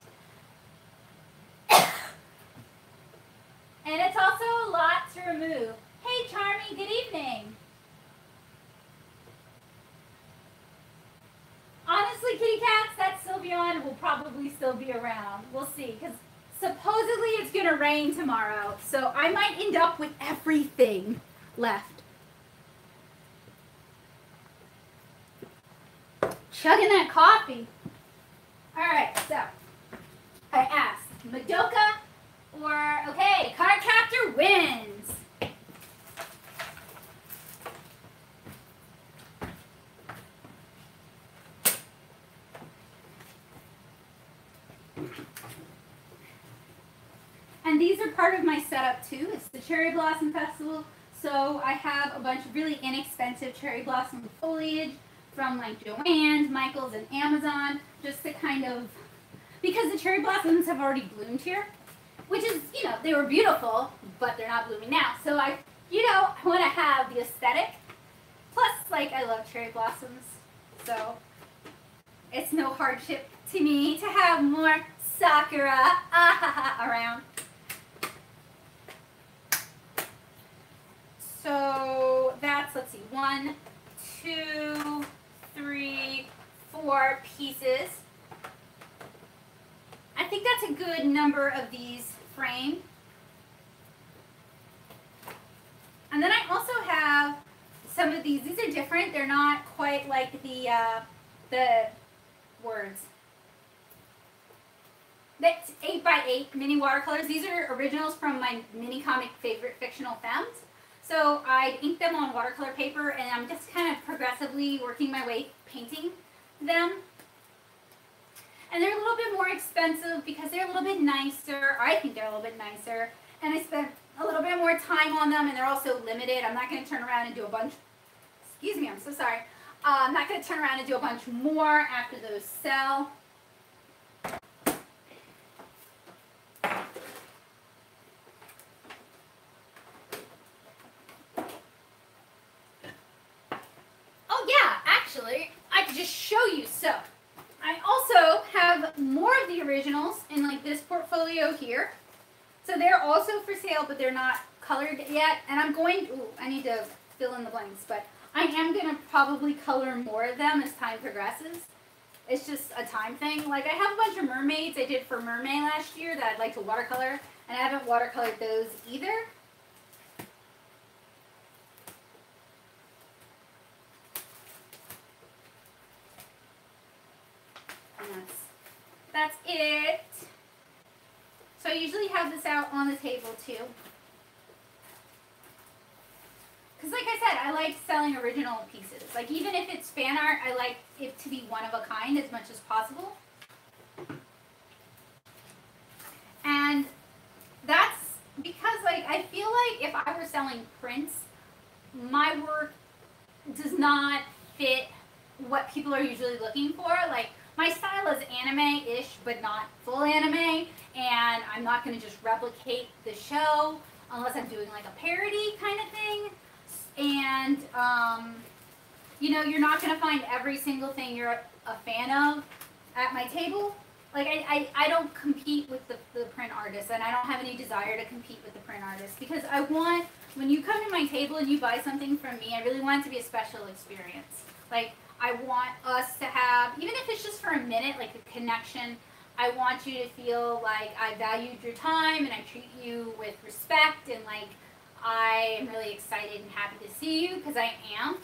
And it's also a lot to remove. Hey, Charmy, good evening. Honestly, kitty cats, that Sylveon will probably still be around. We'll see, because supposedly it's going to rain tomorrow, so I might end up with everything left. Chugging that coffee. All right, so I asked Madoka or, okay, Card Captor wins. And these are part of my setup too. It's the Cherry Blossom Festival. So I have a bunch of really inexpensive cherry blossom foliage from like Joann's, Michael's, and Amazon, just to kind of, because the cherry blossoms have already bloomed here, which is, you know, they were beautiful, but they're not blooming now. So I want to have the aesthetic. Plus, like, I love cherry blossoms, so it's no hardship to me to have more sakura around. So that's, let's see, 1, 2, 3, 4 pieces. I think that's a good number of these framed. And then I also have some of these. These are different. They're not quite like the words. That's 8x8 mini watercolors. These are originals from my mini comic favorite fictional femmes. So I inked them on watercolor paper, and I'm just kind of progressively working my way painting them. And they're a little bit more expensive because they're a little bit nicer. I think they're a little bit nicer. And I spent a little bit more time on them, and they're also limited. I'm not going to turn around and do a bunch. Excuse me, I'm so sorry. I'm not going to turn around and do a bunch more after those sell. Oh yeah, actually, I could just show you. So I also have more of the originals in like this portfolio here. So they're also for sale, but they're not colored yet. And I'm going, ooh, I need to fill in the blanks, but I am going to probably color more of them as time progresses. It's just a time thing. Like, I have a bunch of mermaids I did for Mermaid last year that I'd like to watercolor, and I haven't watercolored those either. And that's it. So I usually have this out on the table too. Because like I said, I like selling original pieces. Like, even if it's fan art, I like it to be one of a kind as much as possible. And that's because, like, I feel like if I were selling prints, my work does not fit what people are usually looking for. Like, my style is anime-ish, but not full anime, and I'm not going to just replicate the show unless I'm doing like a parody kind of thing. And, you know, you're not going to find every single thing you're a fan of at my table. Like, I don't compete with the print artists, and I don't have any desire to compete with the print artists, because I want, when you come to my table and you buy something from me, I really want it to be a special experience. Like, I want us to have, even if it's just for a minute, like a connection, I want you to feel like I valued your time and I treat you with respect, and like I am really excited and happy to see you, because I am.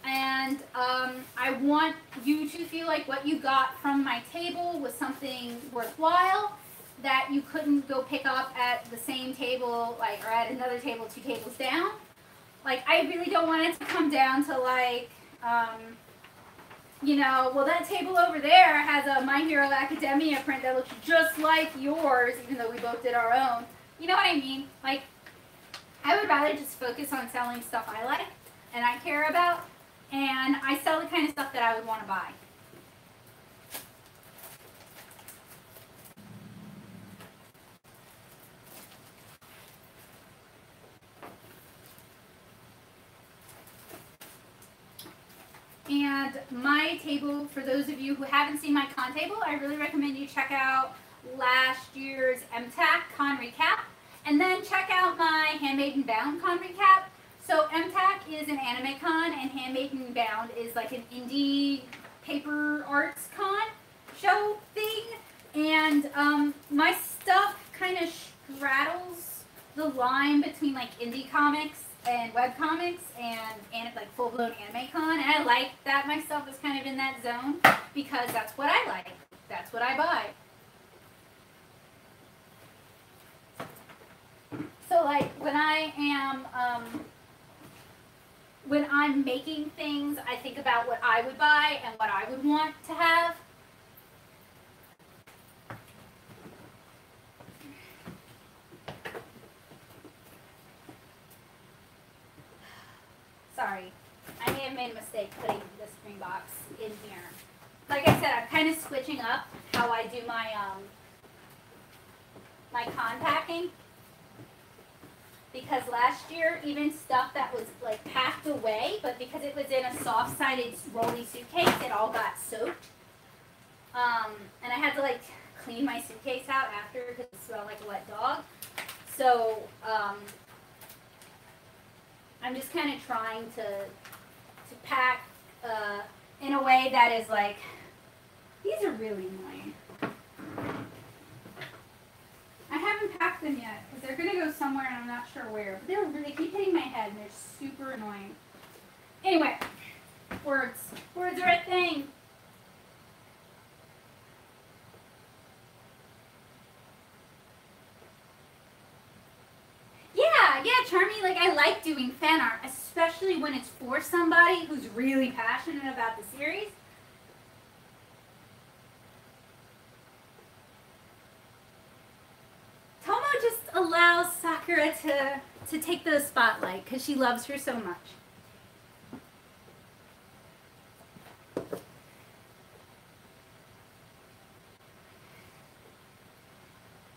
And I want you to feel like what you got from my table was something worthwhile that you couldn't go pick up at the same table, like, or at another table 2 tables down. Like, I really don't want it to come down to like, you know, well, that table over there has a My Hero Academia print that looks just like yours, even though we both did our own. You know what I mean? Like, I would rather just focus on selling stuff I like and I care about, and I sell the kind of stuff that I would want to buy. And my table, for those of you who haven't seen my con table, I really recommend you check out last year's MTAC con recap, and then check out my Handmade and Bound con recap. So MTAC is an anime con, and Handmade and Bound is like an indie paper arts con show thing. And my stuff kind of straddles the line between like indie comics and webcomics and like full-blown anime con, and I like that my stuff is kind of in that zone, because that's what I like. That's what I buy. So like when I'm making things, I think about what I would buy and what I would want to have. made a mistake putting this green box in here. Like I said, I'm kind of switching up how I do my my con packing. Because last year, even stuff that was like packed away, but because it was in a soft-sided rolly suitcase, it all got soaked. And I had to like clean my suitcase out after because it smelled like a wet dog. So I'm just kind of trying to pack in a way that is like, these are really annoying. I haven't packed them yet because they're going to go somewhere and I'm not sure where. But they keep hitting my head and they're super annoying. Anyway, words. Words are a thing. Yeah, Charmy, like I like doing fan art, especially when it's for somebody who's really passionate about the series. Tomo just allows Sakura to take the spotlight because she loves her so much.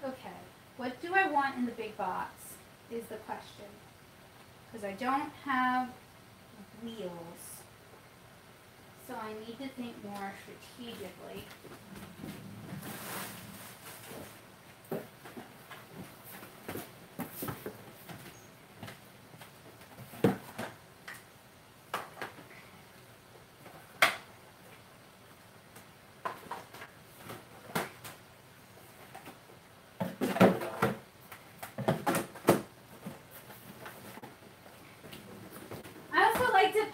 Okay, what do I want in the big box is the question. Because I don't have wheels. So I need to think more strategically.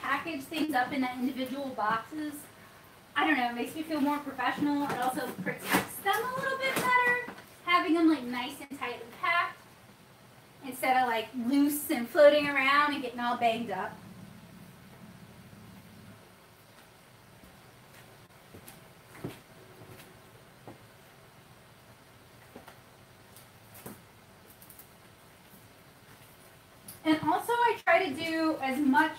Package things up in individual boxes. I don't know, it makes me feel more professional. It also protects them a little bit better, having them like nice and tightly packed instead of like loose and floating around and getting all banged up. And also I try to do as much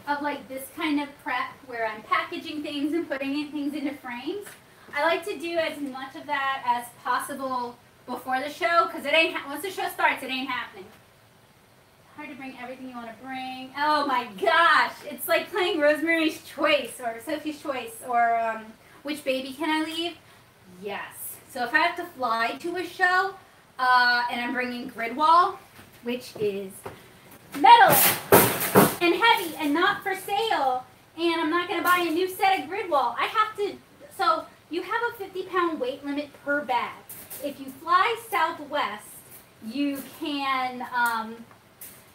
of like this kind of prep where I'm packaging things and putting things into frames. I like to do as much of that as possible before the show because it ain't once the show starts, it ain't happening. Hard to bring everything you want to bring. Oh my gosh, it's like playing Rosemary's Choice or Sophie's Choice or Which Baby Can I Leave? Yes. So if I have to fly to a show and I'm bringing grid wall, which is metal and heavy and not for sale, and I'm not going to buy a new set of grid wall. I have to, so you have a 50-pound weight limit per bag. If you fly Southwest, you can,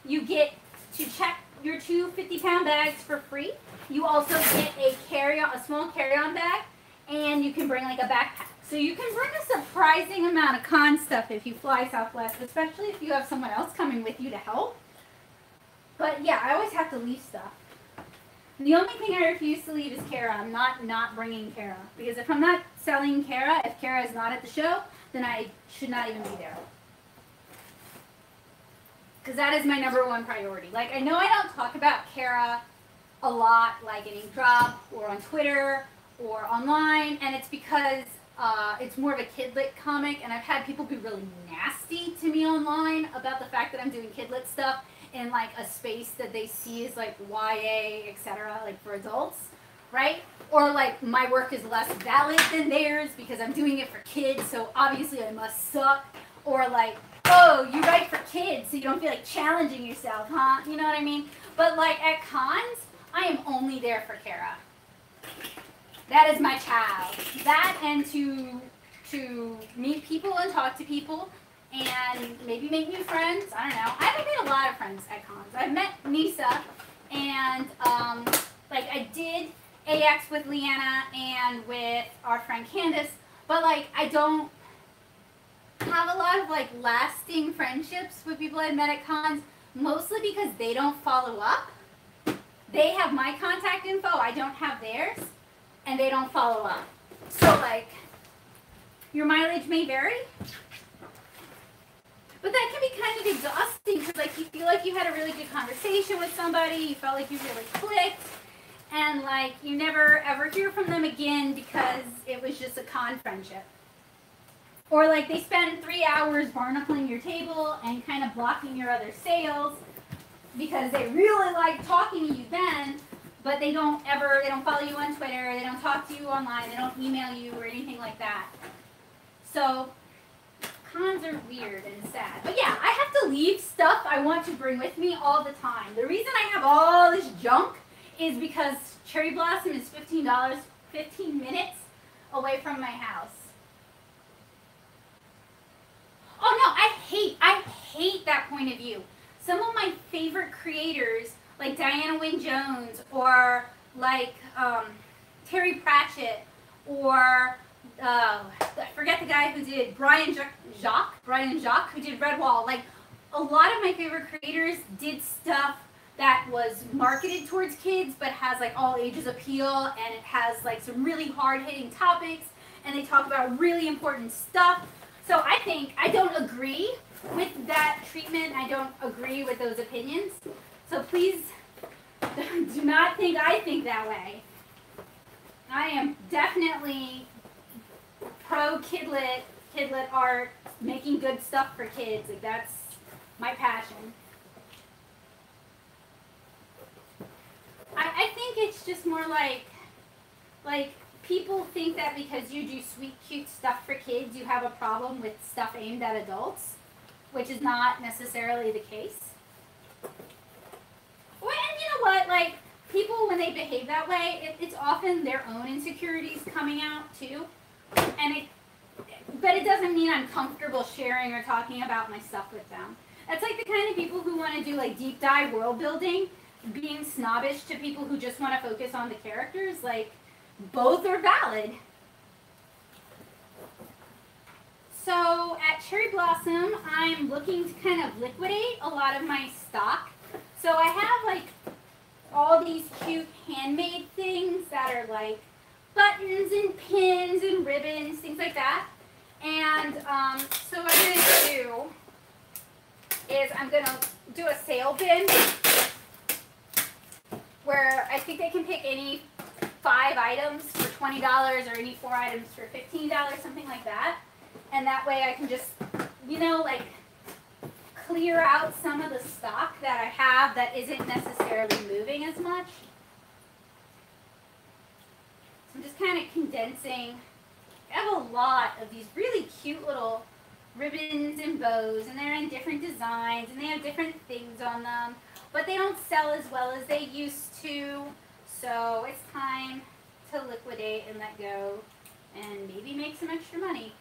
you get to check your two 50-pound bags for free. You also get a small carry-on bag, and you can bring like a backpack. So you can bring a surprising amount of con stuff if you fly Southwest, especially if you have someone else coming with you to help. But yeah, I always have to leave stuff. The only thing I refuse to leave is Kara. I'm not bringing Kara. Because if I'm not selling Kara, if Kara is not at the show, then I should not even be there. Because that is my #1 priority. Like, I know I don't talk about Kara a lot, like in Ink Drop or on Twitter or online, and it's because it's more of a kidlit comic, and I've had people be really nasty to me online about the fact that I'm doing kidlit stuff in like a space that they see as like YA, etc., like for adults, right? Or like my work is less valid than theirs because I'm doing it for kids, so obviously I must suck. Or like, oh, you write for kids, so you don't feel like challenging yourself, huh? You know what I mean? But like at cons, I am only there for Kara. That is my child. That and to meet people and talk to people. And maybe make new friends. I don't know. I haven't made a lot of friends at cons. I've met Nisa, and like I did AX with Leanna and with our friend Candace, but like I don't have a lot of like lasting friendships with people I've met at cons, mostly because they don't follow up. They have my contact info, I don't have theirs, and they don't follow up. So like, your mileage may vary. But that can be kind of exhausting because, like, you feel like you had a really good conversation with somebody, you felt like you really clicked, and, like, you never ever hear from them again because it was just a con friendship. Or, like, they spend 3 hours barnacling your table and kind of blocking your other sales because they really like talking to you then, but they don't follow you on Twitter, they don't talk to you online, they don't email you or anything like that. So, cons are weird and sad. But yeah, I have to leave stuff I want to bring with me all the time. The reason I have all this junk is because Cherry Blossom is $15, 15 minutes away from my house. Oh no, I hate that point of view. Some of my favorite creators, like Diana Wynne Jones, or like Terry Pratchett, or I forget the guy who did Brian Jacques, who did Redwall. Like, a lot of my favorite creators did stuff that was marketed towards kids, but has like all ages appeal, and it has like some really hard-hitting topics, and they talk about really important stuff. So I don't agree with that treatment. I don't agree with those opinions. So please do not think I think that way. I am definitely pro-kidlit art, making good stuff for kids. Like, that's my passion. I think it's just more like people think that because you do sweet, cute stuff for kids, you have a problem with stuff aimed at adults, which is not necessarily the case. Well, and you know what? Like, people, when they behave that way, it's often their own insecurities coming out too. But it doesn't mean I'm comfortable sharing or talking about my stuff with them. That's like the kind of people who want to do like deep dive world building, being snobbish to people who just want to focus on the characters. Like, both are valid. So at Cherry Blossom, I'm looking to kind of liquidate a lot of my stock. So I have like all these cute handmade things that are like buttons and pins and ribbons, things like that. And so what I'm going to do is I'm going to do a sale bin where I think they can pick any 5 items for $20 or any 4 items for $15, something like that. And that way I can just, you know, like clear out some of the stock that I have that isn't necessarily moving as much. So I'm just kind of condensing. I have a lot of these really cute little ribbons and bows, and they're in different designs, and they have different things on them, but they don't sell as well as they used to, so it's time to liquidate and let go and maybe make some extra money.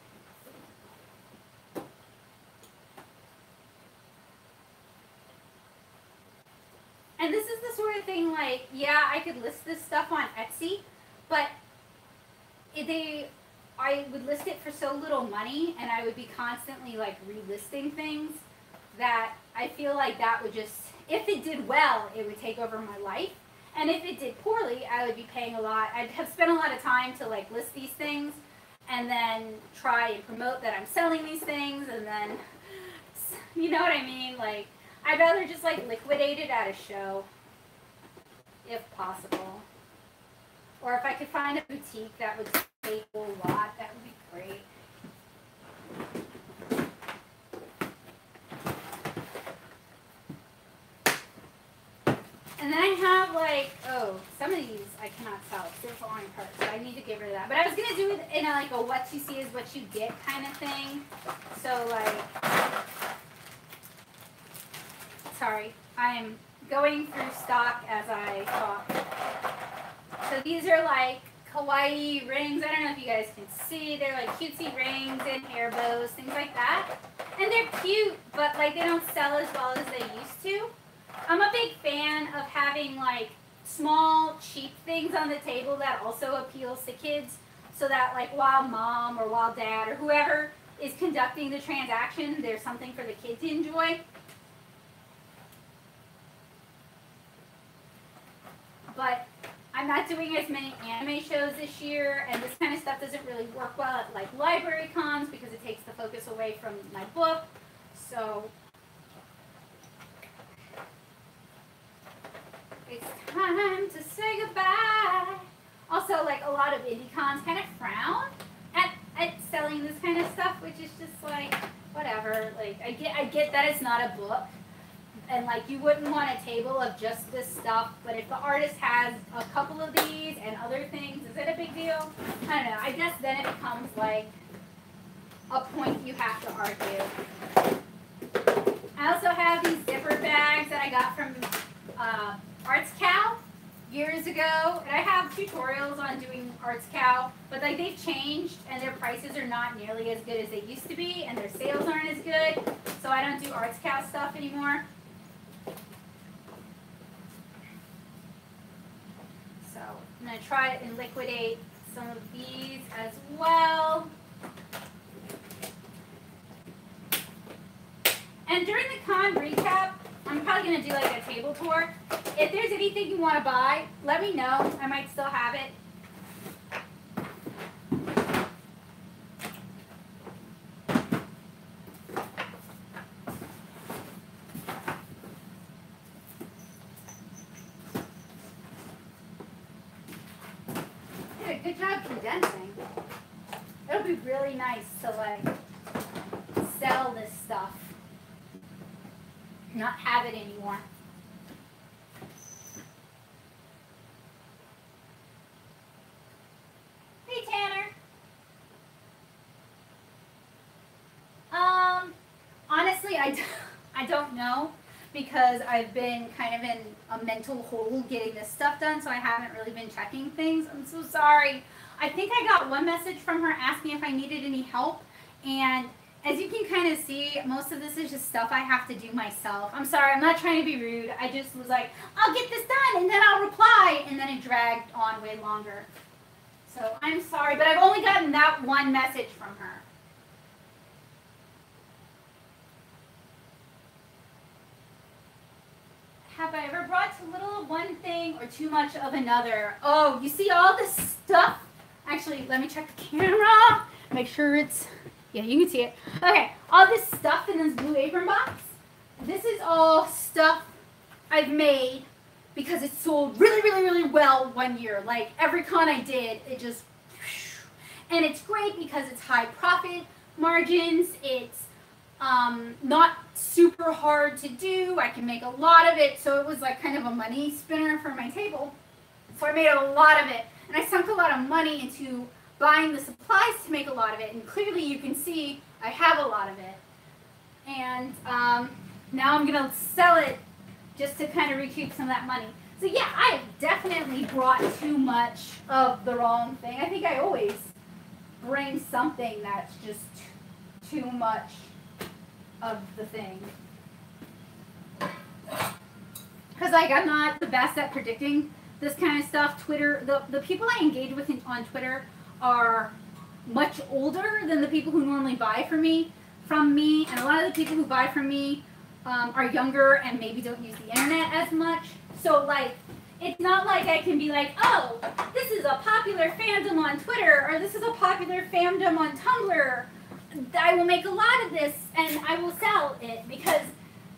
And this is the sort of thing, like, yeah, I could list this stuff on Etsy, but I would list it for so little money, and I would be constantly like relisting things, that I feel like that would just, if it did well, it would take over my life. And if it did poorly, I would be paying a lot. I'd have spent a lot of time to like list these things and then try and promote that I'm selling these things, and then, you know what I mean? Like, I'd rather just like liquidate it at a show, if possible. Or if I could find a boutique that would take a lot, that would be great. And then I have like, oh, some of these I cannot sell. They're falling apart, so I need to get rid of that. But I was going to do it in like a what you see is what you get kind of thing. So like, sorry, I am going through stock as I talk. So these are like kawaii rings. I don't know if you guys can see. They're like cutesy rings and hair bows, things like that. And they're cute, but like they don't sell as well as they used to. I'm a big fan of having like small, cheap things on the table that also appeals to kids, so that like while mom or while dad or whoever is conducting the transaction, there's something for the kid to enjoy. But I'm not doing as many anime shows this year, and this kind of stuff doesn't really work well at like library cons because it takes the focus away from my book. So it's time to say goodbye. Also, like, a lot of indie cons kind of frown at selling this kind of stuff, which is just like, whatever. Like, I get that it's not a book, and like, you wouldn't want a table of just this stuff, but if the artist has a couple of these and other things, is it a big deal? I don't know. I guess then it becomes like a point you have to argue. I also have these zipper bags that I got from Arts Cow years ago, and I have tutorials on doing Arts Cow, but like, they've changed and their prices are not nearly as good as they used to be, and their sales aren't as good, so I don't do Arts Cow stuff anymore. So I'm going to try and liquidate some of these as well. And during the con recap, I'm probably going to do like a table tour. If there's anything you want to buy, let me know. I might still have it. Did a good job condensing. It'll be really nice to like sell this stuff, not have it anymore. Hey, Tanner. Honestly, I don't know, because I've been kind of in a mental hole getting this stuff done, so I haven't really been checking things. I'm so sorry. I think I got one message from her asking if I needed any help, and as you can kind of see, most of this is just stuff I have to do myself. I'm sorry, I'm not trying to be rude. I just was like, I'll get this done and then I'll reply, and then it dragged on way longer. So I'm sorry, but I've only gotten that one message from her. Have I ever brought too little of one thing or too much of another? Oh, you see all this stuff? Actually, let me check the camera. Make sure it's, yeah, you can see it. Okay, all this stuff in this blue apron box. This is all stuff I've made because it sold really, really, really well one year. Like, every con I did, it just, and it's great because it's high profit margins. It's not super hard to do. I can make a lot of it, so it was like kind of a money spinner for my table. So I made a lot of it, and I sunk a lot of money into buying the supplies to make a lot of it, and clearly you can see I have a lot of it. And now I'm gonna sell it just to kind of recoup some of that money. So yeah, I have definitely brought too much of the wrong thing. I think I always bring something that's just too much of the thing. Because like, I'm not the best at predicting this kind of stuff. Twitter, the people I engage with on Twitter are much older than the people who normally buy from me, and a lot of the people who buy from me are younger and maybe don't use the internet as much. So like, it's not like I can be like, oh, this is a popular fandom on Twitter, or this is a popular fandom on Tumblr. I will make a lot of this and I will sell it, because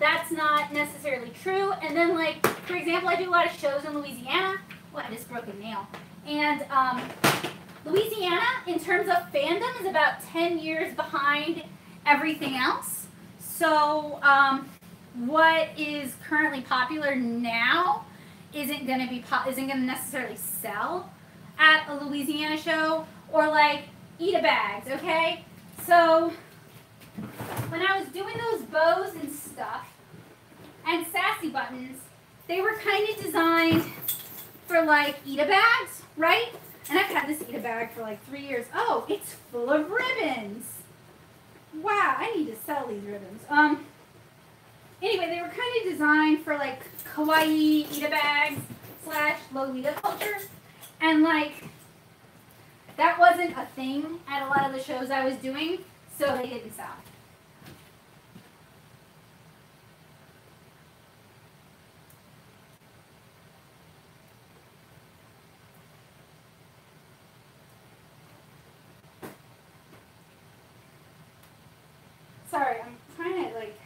that's not necessarily true. And then, like, for example, I do a lot of shows in Louisiana. Well, I just broke a nail. And Louisiana, in terms of fandom, is about 10 years behind everything else. So what is currently popular now isn't going to necessarily sell at a Louisiana show, or like Eat-A bags, okay? So when I was doing those bows and stuff and sassy buttons, they were kind of designed for like Eat-A bags, right? And I've had this Eat-A bag for like 3 years. Oh, it's full of ribbons. Wow, I need to sell these ribbons. Anyway, they were kind of designed for like kawaii Eat-A bags / Lolita culture. And like, that wasn't a thing at a lot of the shows I was doing, so they didn't sell. Sorry, I'm trying to like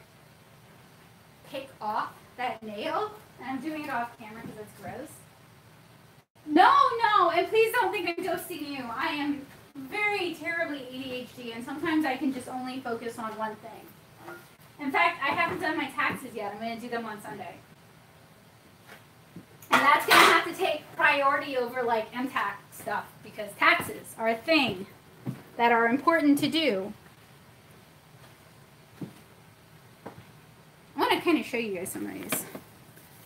off that nail. And I'm doing it off camera because it's gross. No, and please don't think I'm ghosting you. I am very terribly ADHD, and sometimes I can just only focus on one thing. In fact, I haven't done my taxes yet. I'm going to do them on Sunday. And that's going to have to take priority over like MTAX stuff, because taxes are a thing that are important to do. I want to kind of show you guys some of these,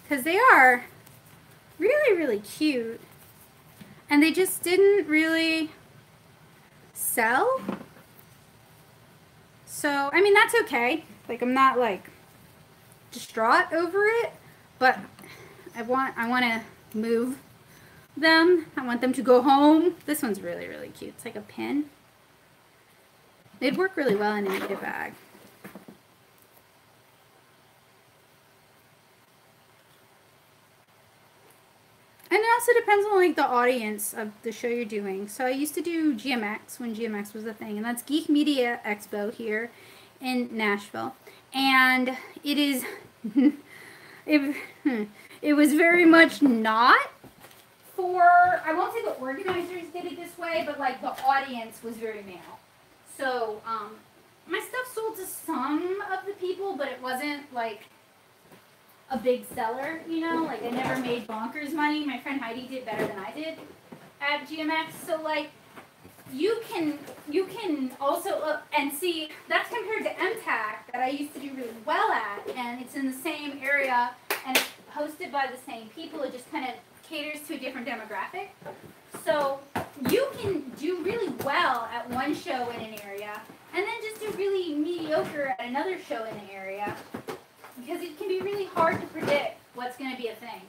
because they are really, really cute. And they just didn't really sell. So, I mean, that's okay. Like, I'm not, like, distraught over it. But I want to move them. I want them to go home. This one's really, really cute. It's like a pin. They'd work really well in a knitted bag. And it also depends on like the audience of the show you're doing. So I used to do GMX when GMX was a thing, and that's Geek Media Expo here in Nashville. And it is, it was very much not for, I won't say the organizers did it this way, but like the audience was very male. So my stuff sold to some of the people, but it wasn't like a big seller, you know, like I never made bonkers money. My friend Heidi did better than I did at GMX. So like you can also and see that's compared to MTAC that I used to do really well at, and it's in the same area and it's hosted by the same people. It just kind of caters to a different demographic. So you can do really well at one show in an area and then just do really mediocre at another show in an area, because it can be really hard to predict what's going to be a thing.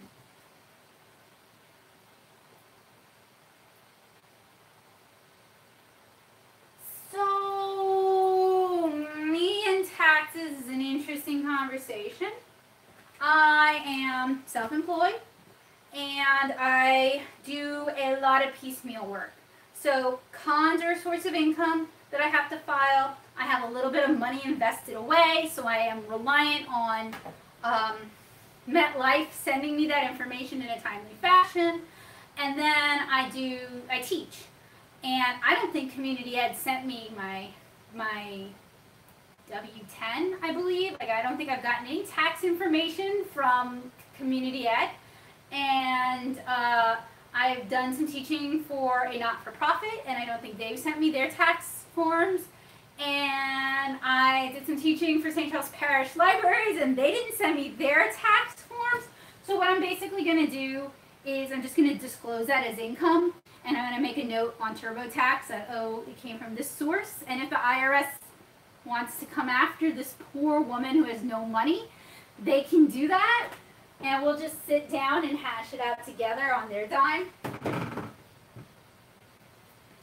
So, me and taxes is an interesting conversation. I am self-employed, and I do a lot of piecemeal work. So, cons are a source of income that I have to file. I have a little bit of money invested away, so I am reliant on MetLife sending me that information in a timely fashion. And then I teach. And I don't think Community Ed sent me my W-10, I believe. Like, I don't think I've gotten any tax information from Community Ed. And I've done some teaching for a not-for-profit, and I don't think they've sent me their tax forms. And I did some teaching for St. Charles Parish Libraries, and they didn't send me their tax forms. So what I'm basically going to do is I'm just going to disclose that as income, and I'm going to make a note on TurboTax that, oh, it came from this source. And if the IRS wants to come after this poor woman who has no money, they can do that, and we'll just sit down and hash it out together on their dime.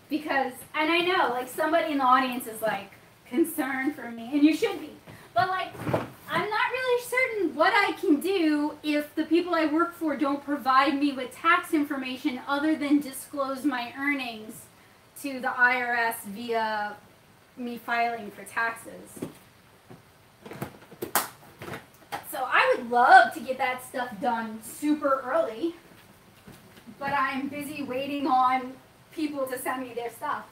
Because, and I know, like, somebody in the audience is, like, concerned for me, and you should be. But, like, I'm not really certain what I can do if the people I work for don't provide me with tax information other than disclose my earnings to the IRS via me filing for taxes. So I would love to get that stuff done super early, but I'm busy waiting on people to send me their stuff.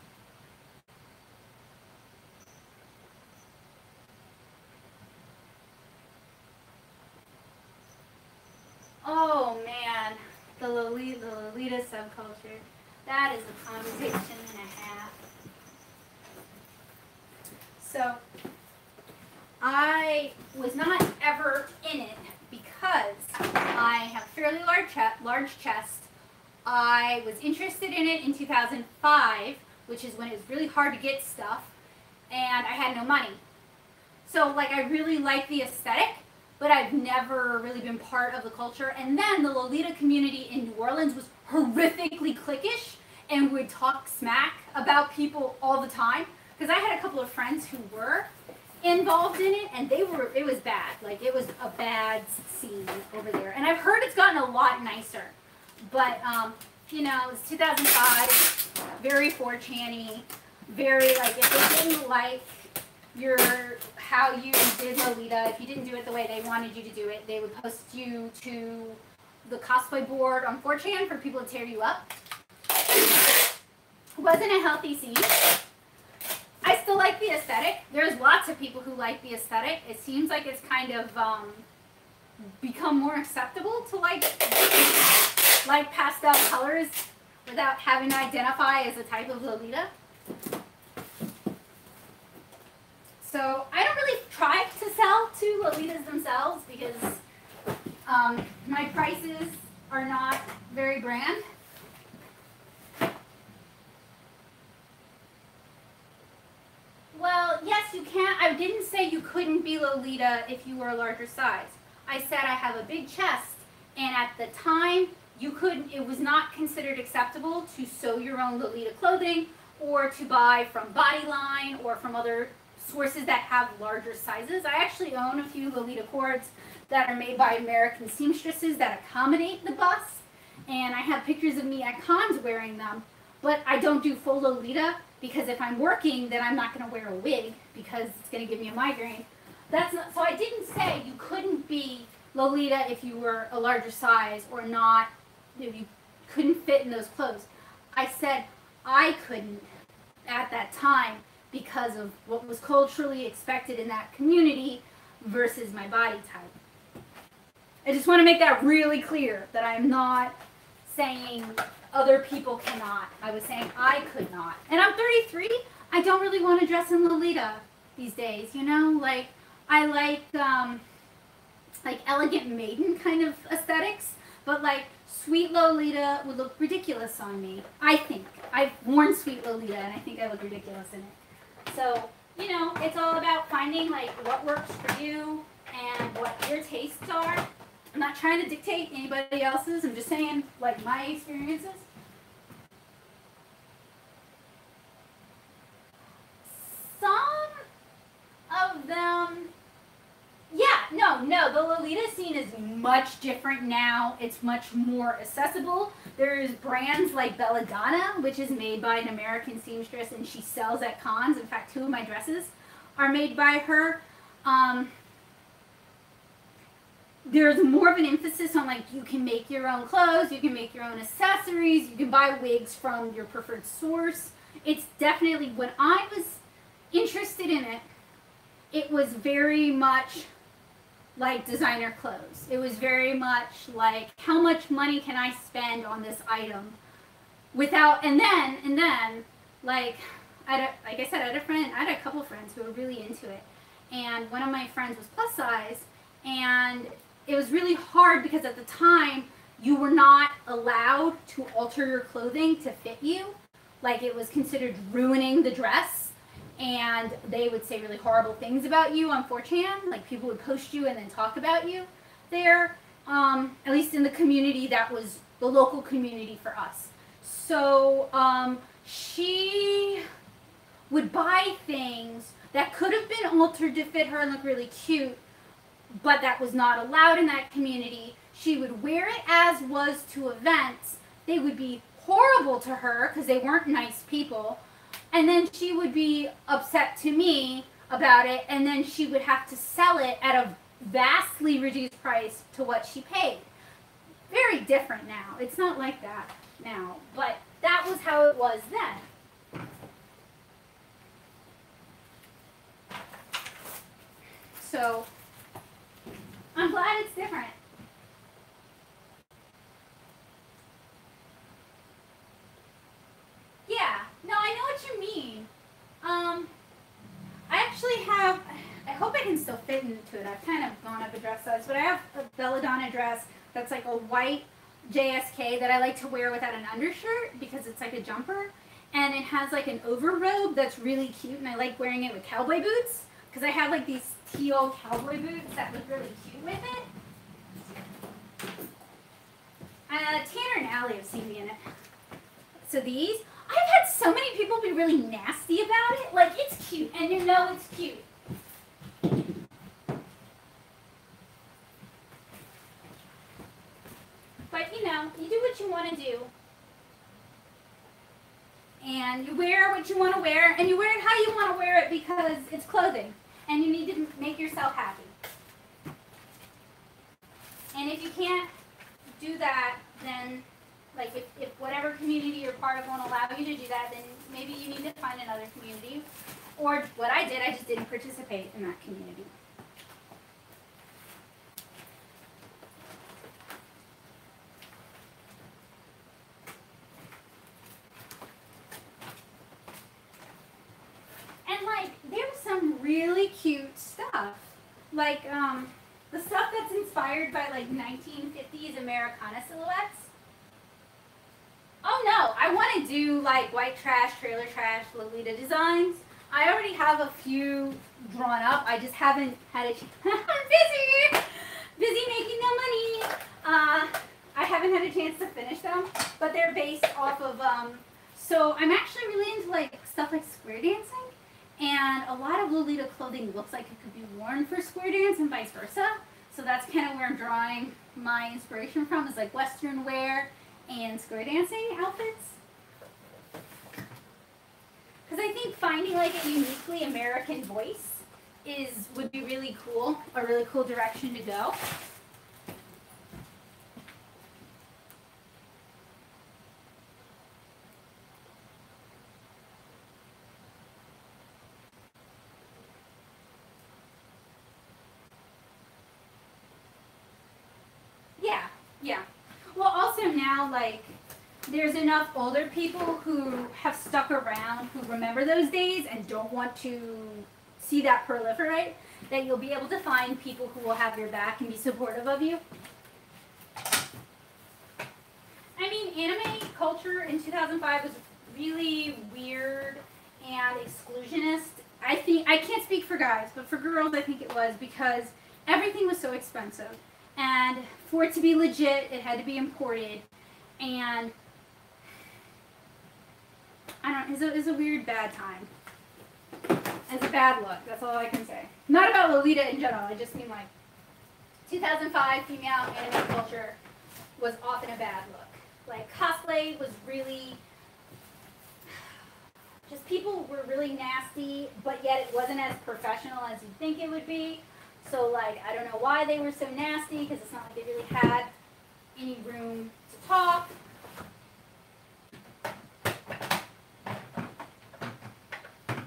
Oh man, the Lolita subculture. That is a conversation and a half. So, I was not ever in it because I have a fairly large chest. I was interested in it in 2005, which is when it was really hard to get stuff, and I had no money. So, like, I really like the aesthetic, but I've never really been part of the culture. And then the Lolita community in New Orleans was horrifically cliquish and would talk smack about people all the time. Because I had a couple of friends who were involved in it, and it was bad. Like, it was a bad scene over there. And I've heard it's gotten a lot nicer. But, you know, it was 2005, very 4chan-y, very, like, if they didn't like your how you did Lolita. If you didn't do it the way they wanted you to do it, they would post you to the cosplay board on 4chan for people to tear you up. It wasn't a healthy scene. I still like the aesthetic. There's lots of people who like the aesthetic. It seems like it's kind of become more acceptable to like pastel colors without having to identify as a type of Lolita. So I don't really try to sell to Lolitas themselves because my prices are not very grand. Well, yes, you can. I didn't say you couldn't be Lolita if you were a larger size. I said I have a big chest, and at the time, you couldn't. It was not considered acceptable to sew your own Lolita clothing or to buy from Bodyline or from other sources that have larger sizes. I actually own a few Lolita cords that are made by American seamstresses that accommodate the bust, and I have pictures of me at cons wearing them, but I don't do full Lolita because if I'm working, then I'm not going to wear a wig because it's going to give me a migraine. That's not, so I didn't say you couldn't be Lolita if you were a larger size or not, if you couldn't fit in those clothes. I said I couldn't at that time because of what was culturally expected in that community versus my body type. I just want to make that really clear that I'm not saying other people cannot. I was saying I could not. And I'm 33. I don't really want to dress in Lolita these days, you know? Like, I like elegant maiden kind of aesthetics, but like sweet Lolita would look ridiculous on me, I think. I've worn sweet Lolita and I think I look ridiculous in it. So, you know, it's all about finding like what works for you and what your tastes are. I'm not trying to dictate anybody else's. I'm just saying, like, my experiences. Some of them, yeah, no. The Lolita scene is much different now. It's much more accessible. There's brands like Belladonna, which is made by an American seamstress, and she sells at cons. In fact, 2 of my dresses are made by her. There's more of an emphasis on, like, you can make your own clothes, you can make your own accessories, you can buy wigs from your preferred source. It's definitely, when I was interested in it, it was very much like designer clothes. It was very much like, how much money can I spend on this item without, and then, like I said, I had a couple friends who were really into it. And one of my friends was plus size, and it was really hard because at the time you were not allowed to alter your clothing to fit you. Like, it was considered ruining the dress, and they would say really horrible things about you on 4chan. Like, people would post you and then talk about you there, at least in the community that was the local community for us. So she would buy things that could have been altered to fit her and look really cute, but that was not allowed in that community. She would wear it as was to events. They would be horrible to her because they weren't nice people. And then she would be upset to me about it, and then she would have to sell it at a vastly reduced price to what she paid. Very different now. It's not like that now, but that was how it was then. So I'm glad it's different. Yeah, no, I know what you mean. I actually have, I hope I can still fit into it. I've kind of gone up a dress size, but I have a Belladonna dress that's like a white JSK that I like to wear without an undershirt because it's like a jumper. And it has like an overrobe that's really cute, and I like wearing it with cowboy boots because I have like these teal cowboy boots that look really cute with it. Tanner and Allie have seen me in it. So these, I've had so many people be really nasty about it. Like, it's cute, and you know it's cute. But, you know, you do what you want to do. And And you wear what you want to wear, and you wear it how you want to wear it because it's clothing, and you need to make yourself happy. And if you can't do that, then like if whatever community you're part of won't allow you to do that, then maybe you need to find another community. Or what I did, I just didn't participate in that community. And like, there's some really cute stuff. Like, the stuff that's inspired by like 1950s Americana silhouettes. Oh no, I want to do like white trash, trailer trash, Lolita designs. I already have a few drawn up. I just haven't had a I'm busy making them money. I haven't had a chance to finish them, but they're based off of so I'm actually really into like stuff like square dancing, and a lot of Lolita clothing looks like it could be worn for square dance and vice versa. So that's kind of where I'm drawing my inspiration from, is like Western wear and square dancing outfits. Because I think finding like a uniquely American voice would be really cool, a really cool direction to go. Yeah. Well, also now, like, there's enough older people who have stuck around, who remember those days and don't want to see that proliferate, that you'll be able to find people who will have your back and be supportive of you. I mean, anime culture in 2005 was really weird and exclusionist. I can't speak for guys, but for girls I think it was, because everything was so expensive. And for it to be legit, it had to be imported. And I don't know, it's a weird bad time. It's a bad look, that's all I can say. Not about Lolita in general, I just mean like 2005 female anime culture was often a bad look. Like cosplay was really, just people were really nasty, but yet it wasn't as professional as you'd think it would be. So like, I don't know why they were so nasty, because it's not like they really had any room to talk.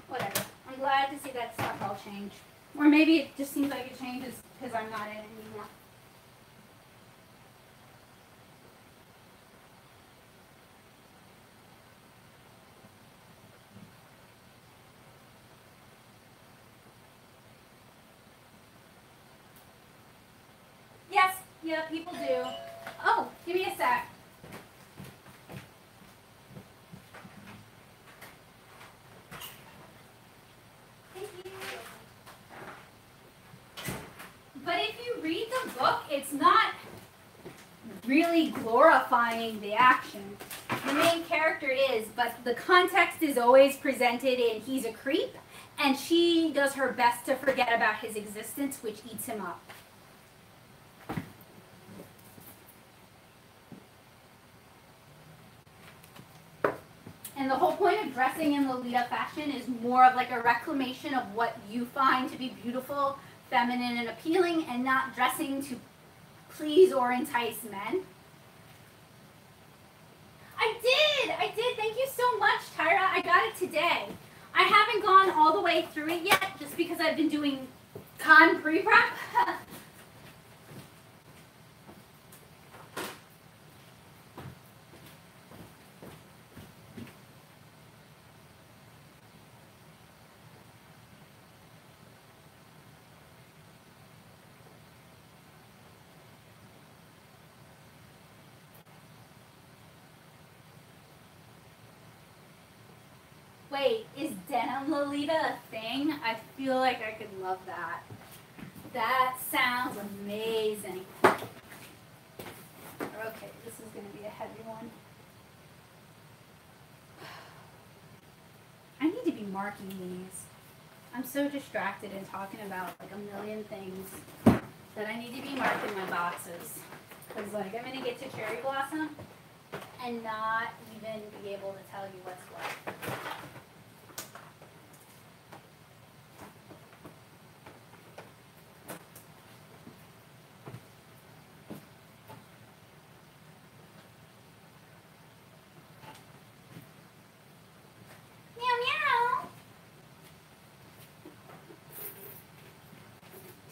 Whatever. I'm glad to see that stuff all change. Or maybe it just seems like it changes because I'm not in it anymore. Yes, yeah, people do. Oh, give me a sec. Thank you. But if you read the book, it's not really glorifying the action. The main character is, but the context is always presented in he's a creep, and she does her best to forget about his existence, which eats him up. And the whole point of dressing in Lolita fashion is more of like a reclamation of what you find to be beautiful, feminine, and appealing, and not dressing to please or entice men. I did. Thank you so much, Tyra. I got it today. I haven't gone all the way through it yet, just because I've been doing con pre-prep. Wait, is denim Lolita a thing? I feel like I could love that. That sounds amazing. Okay, this is going to be a heavy one. I need to be marking these. I'm so distracted in talking about like a million things that I need to be marking my boxes. Because like I'm going to get to Cherry Blossom and not even be able to tell you what's what.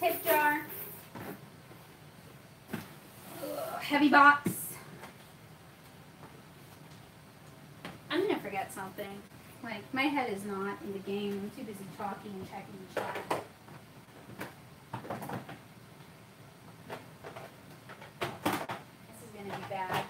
tip jar. Ugh, heavy box. I'm gonna forget something. Like, my head is not in the game. I'm too busy talking and checking the chat. This is gonna be bad.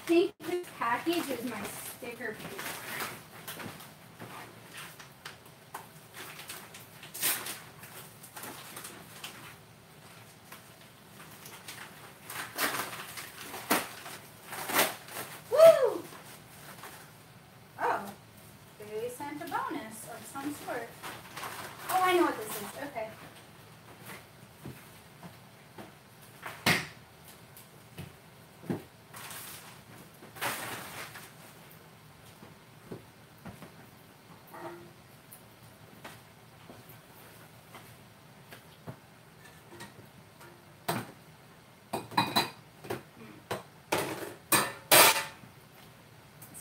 I think this package is my sticker paper. Woo! Oh, they sent a bonus of some sort. Oh, I know what this is. Okay.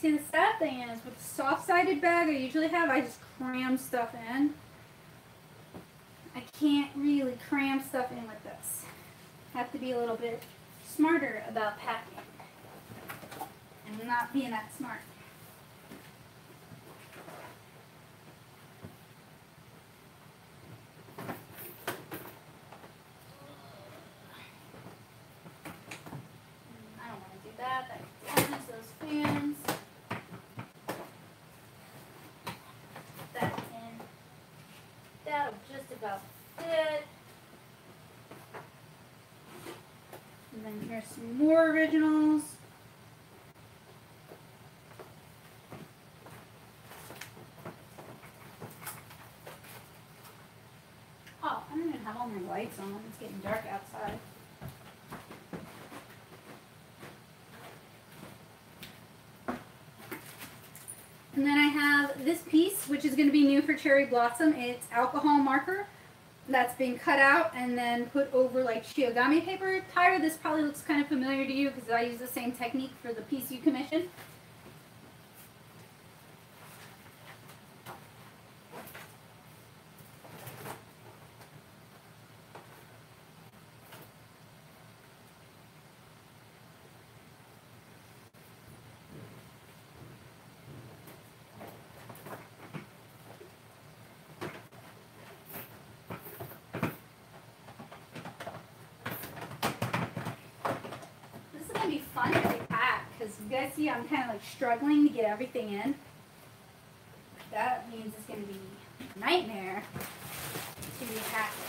See, the sad thing is, with the soft-sided bag I usually have, I just cram stuff in. I can't really cram stuff in with this. I have to be a little bit smarter about packing. And I'm not being that smart. I don't want to do that. That damages those fans. That in. That'll just about fit. And then here's some more originals. Oh, I don't even have all my lights on. It's getting dark outside. And then I have this piece, which is going to be new for Cherry Blossom. It's alcohol marker that's been cut out and then put over like shiogami paper. Tyra, this probably looks kind of familiar to you because I use the same technique for the piece you commissioned. Be fun to pack because you guys see I'm kind of like struggling to get everything in. That means it's going to be a nightmare to repack it.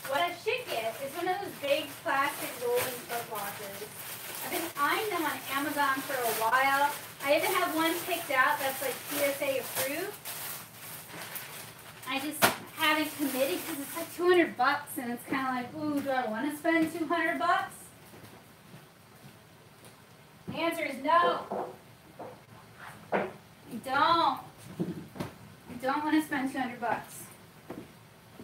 What I should get is one of those big plastic rolling foot lockers. I've been eyeing them on Amazon for a while. I even have one picked out that's like PSA approved. I just haven't committed because it's like 200 bucks and it's kind of like, ooh, do I want to spend 200 bucks? The answer is no. You don't. You don't want to spend 200 bucks.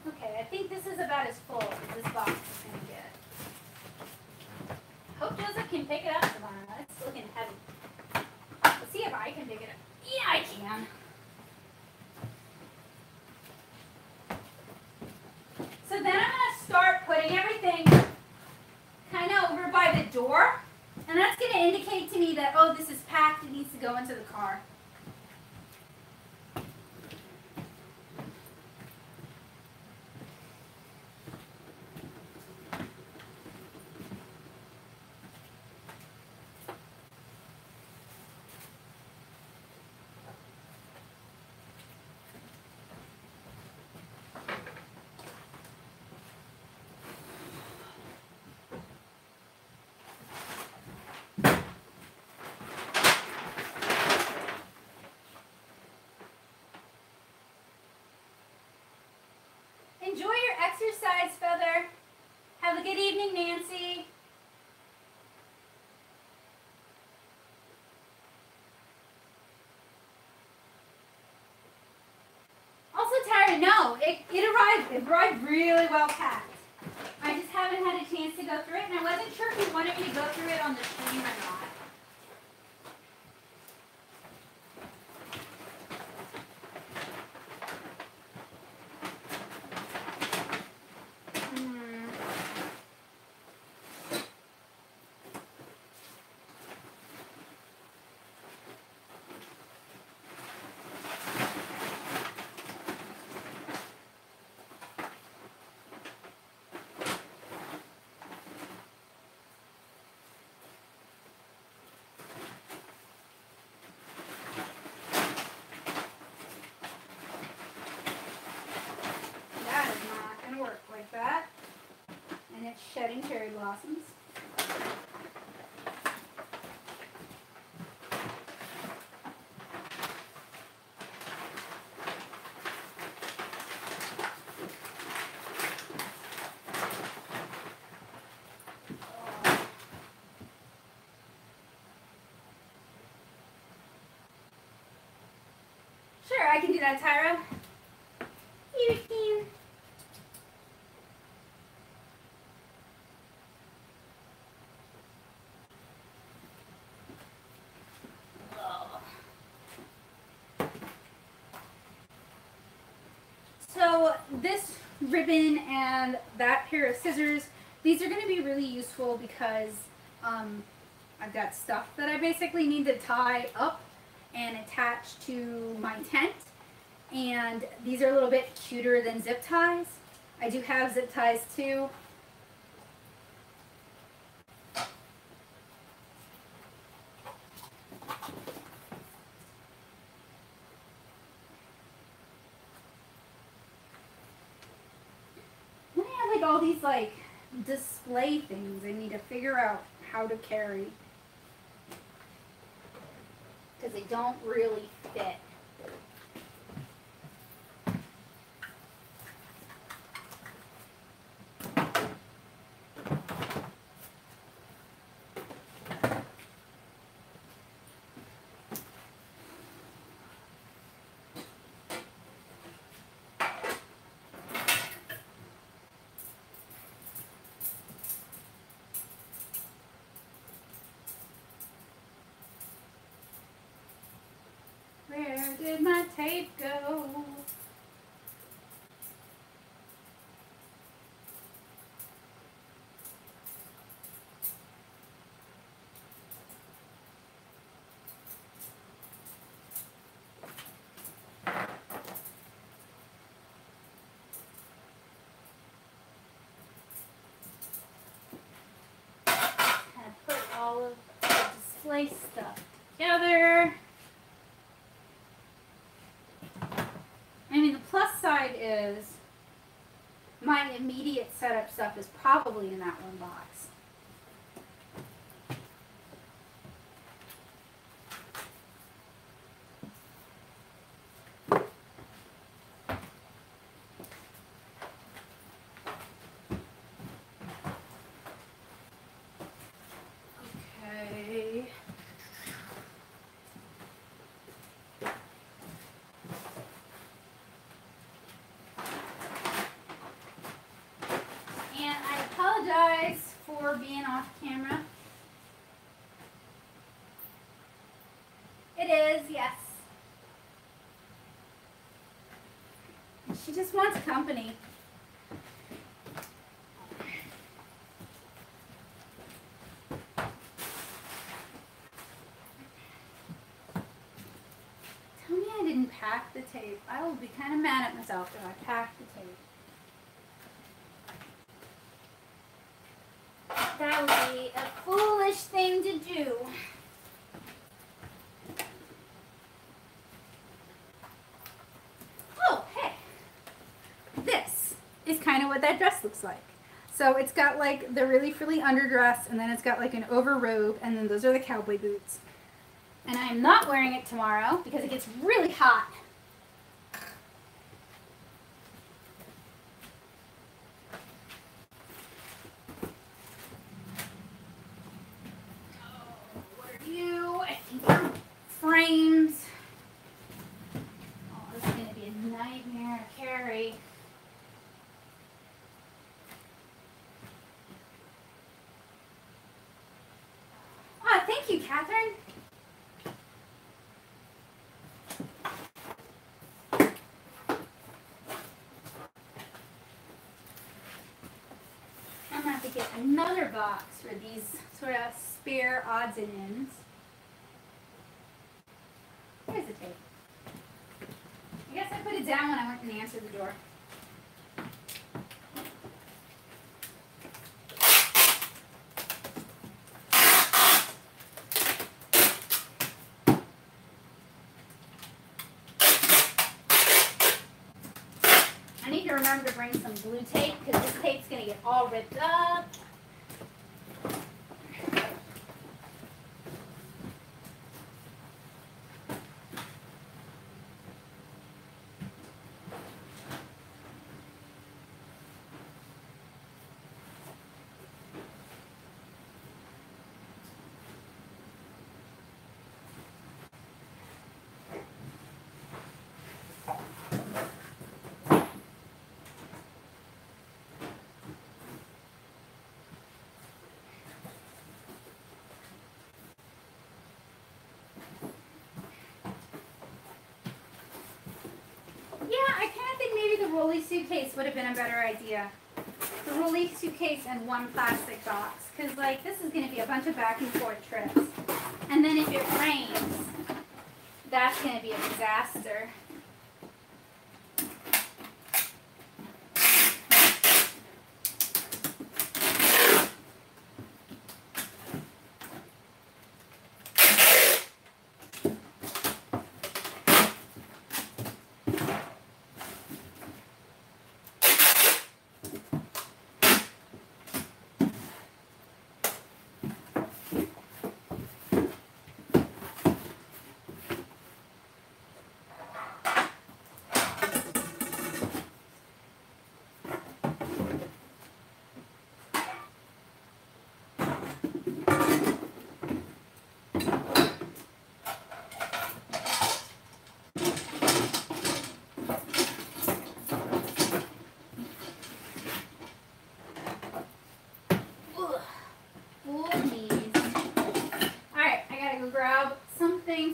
Okay, I think this is about as full as this box is going to get. Hope Joseph can pick it up tomorrow. It's looking heavy. Let's see if I can pick it up. Yeah, I can. So then I'm going to start putting everything kind of over by the door. And that's going to indicate to me that, oh, this is packed. It needs to go into the car. evening, Nancy. Also, Tyra, no, it arrived really well packed. I just haven't had a chance to go through it, and I wasn't sure if you wanted me to go through it on the stream or not. That, and it's shedding cherry blossoms. Sure, I can do that, Tyra. You can. So this ribbon and that pair of scissors, these are going to be really useful because I've got stuff that I basically need to tie up and attach to my tent. And these are a little bit cuter than zip ties. I do have zip ties too. All these like display things I need to figure out how to carry because they don't really fit. Where did my tape go? Kind of put all of the display stuff together. I mean, the plus side is my immediate setup stuff is probably in that one box. Okay. And I apologize for being off camera. It is, yes. She just wants company. Tell me I didn't pack the tape. I will be kind of mad at myself if I packed the tape. That would be a foolish thing to do. Oh, hey. This is kind of what that dress looks like. So it's got like the really frilly underdress, and then it's got like an over robe, and then those are the cowboy boots. And I am not wearing it tomorrow because it gets really hot. Thank you, Catherine. I'm going to have to get another box for these sort of spare odds and ends. Where's the tape? I guess I put it down when I went and answered the door. I need to remember to bring some blue tape because this tape's going to get all ripped up. Yeah, I kind of think maybe the rolly suitcase would have been a better idea. The rolly suitcase and one plastic box. Because, like, this is going to be a bunch of back and forth trips. And then if it rains, that's going to be a disaster.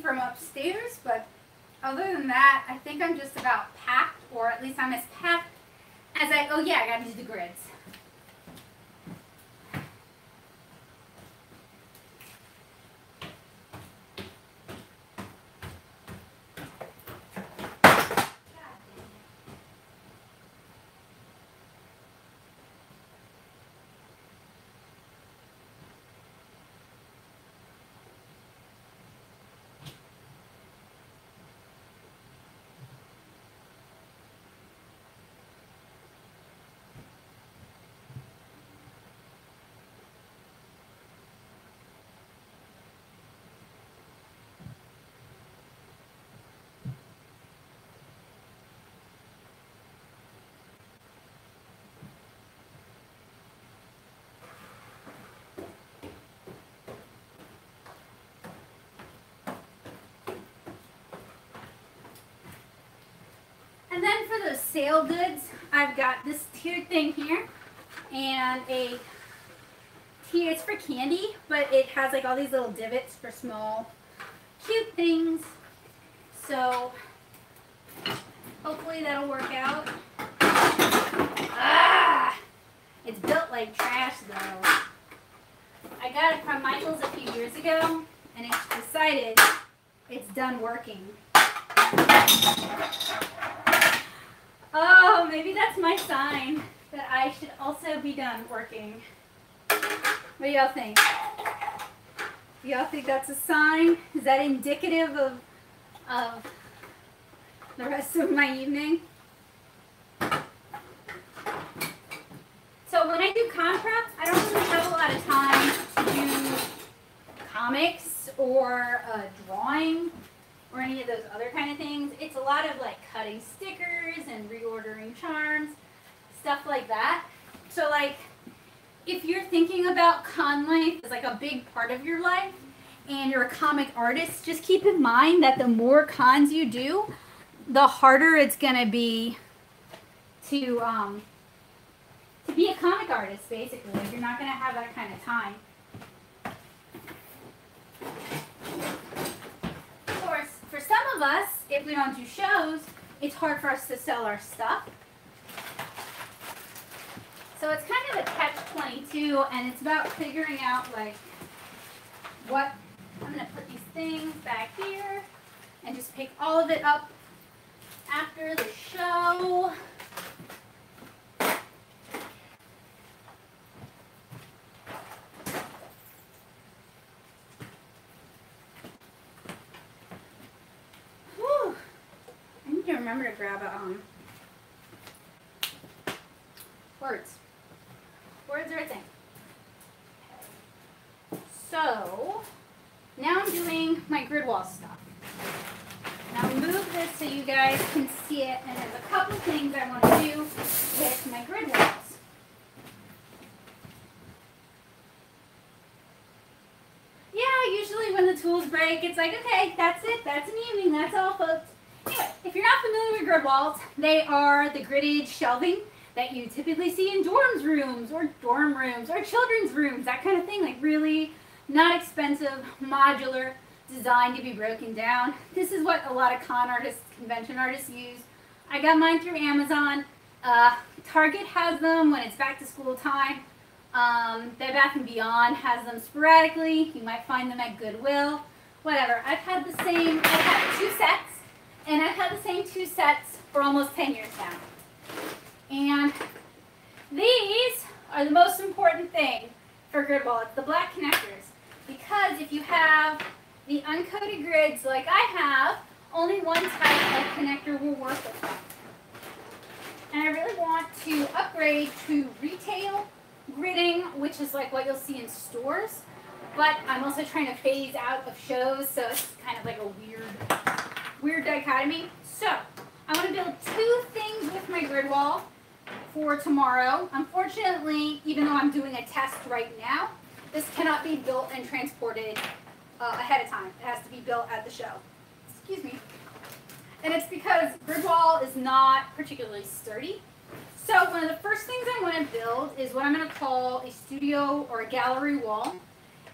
From upstairs, but other than that, I think I'm just about packed, or at least I'm as packed as oh yeah, I gotta do the grids. And then for those sale goods, I've got this tiered thing here and a tier. It's for candy, but it has like all these little divots for small, cute things. So hopefully that'll work out. Ah! It's built like trash though. I got it from Michael's a few years ago and it's decided it's done working. Oh, maybe that's my sign that I should also be done working. What do y'all think? Do y'all think that's a sign? Is that indicative of the rest of my evening? So when I do con prep, I don't really have a lot of time to do comics or drawing or any of those other kind of things. It's a lot of like cutting stickers and reordering charms, stuff like that. So like, if you're thinking about con life as like a big part of your life and you're a comic artist, just keep in mind that the more cons you do, the harder it's gonna be to be a comic artist, basically. If you're not gonna have that kind of time. of us, if we don't do shows, it's hard for us to sell our stuff. So it's kind of a catch-22, and it's about figuring out, like, what, I'm going to put these things back here and just pick all of it up after the show. Whew. I need to remember to grab a, words. Words are a thing. Okay. So, now I'm doing my grid wall stuff. Now move this so you guys can see it, and there's a couple things I want to do with my grid walls. Yeah, usually when the tools break, it's like, okay, that's it, that's an evening, that's all, folks. Anyway, if you're not familiar with grid walls, they are the gridded shelving that you typically see in dorms rooms or dorm rooms or children's rooms, that kind of thing, like really not expensive, modular, designed to be broken down. This is what a lot of con artists, convention artists use. I got mine through Amazon. Target has them when it's back to school time. Bed Bath & Beyond has them sporadically. You might find them at Goodwill. Whatever. I've had 2 sets, and I've had the same 2 sets for almost 10 years now. And these are the most important thing for grid wall. It's the black connectors. Because if you have the uncoated grids like I have, only one type of connector will work with them. And I really want to upgrade to retail gridding, which is like what you'll see in stores. But I'm also trying to phase out of shows, so it's kind of like a weird dichotomy. So I want to build 2 things with my grid wall for tomorrow. Unfortunately, even though I'm doing a test right now, this cannot be built and transported ahead of time. It has to be built at the show. Excuse me. And it's because grid wall is not particularly sturdy. So one of the first things I want to build is what I'm going to call a studio or a gallery wall.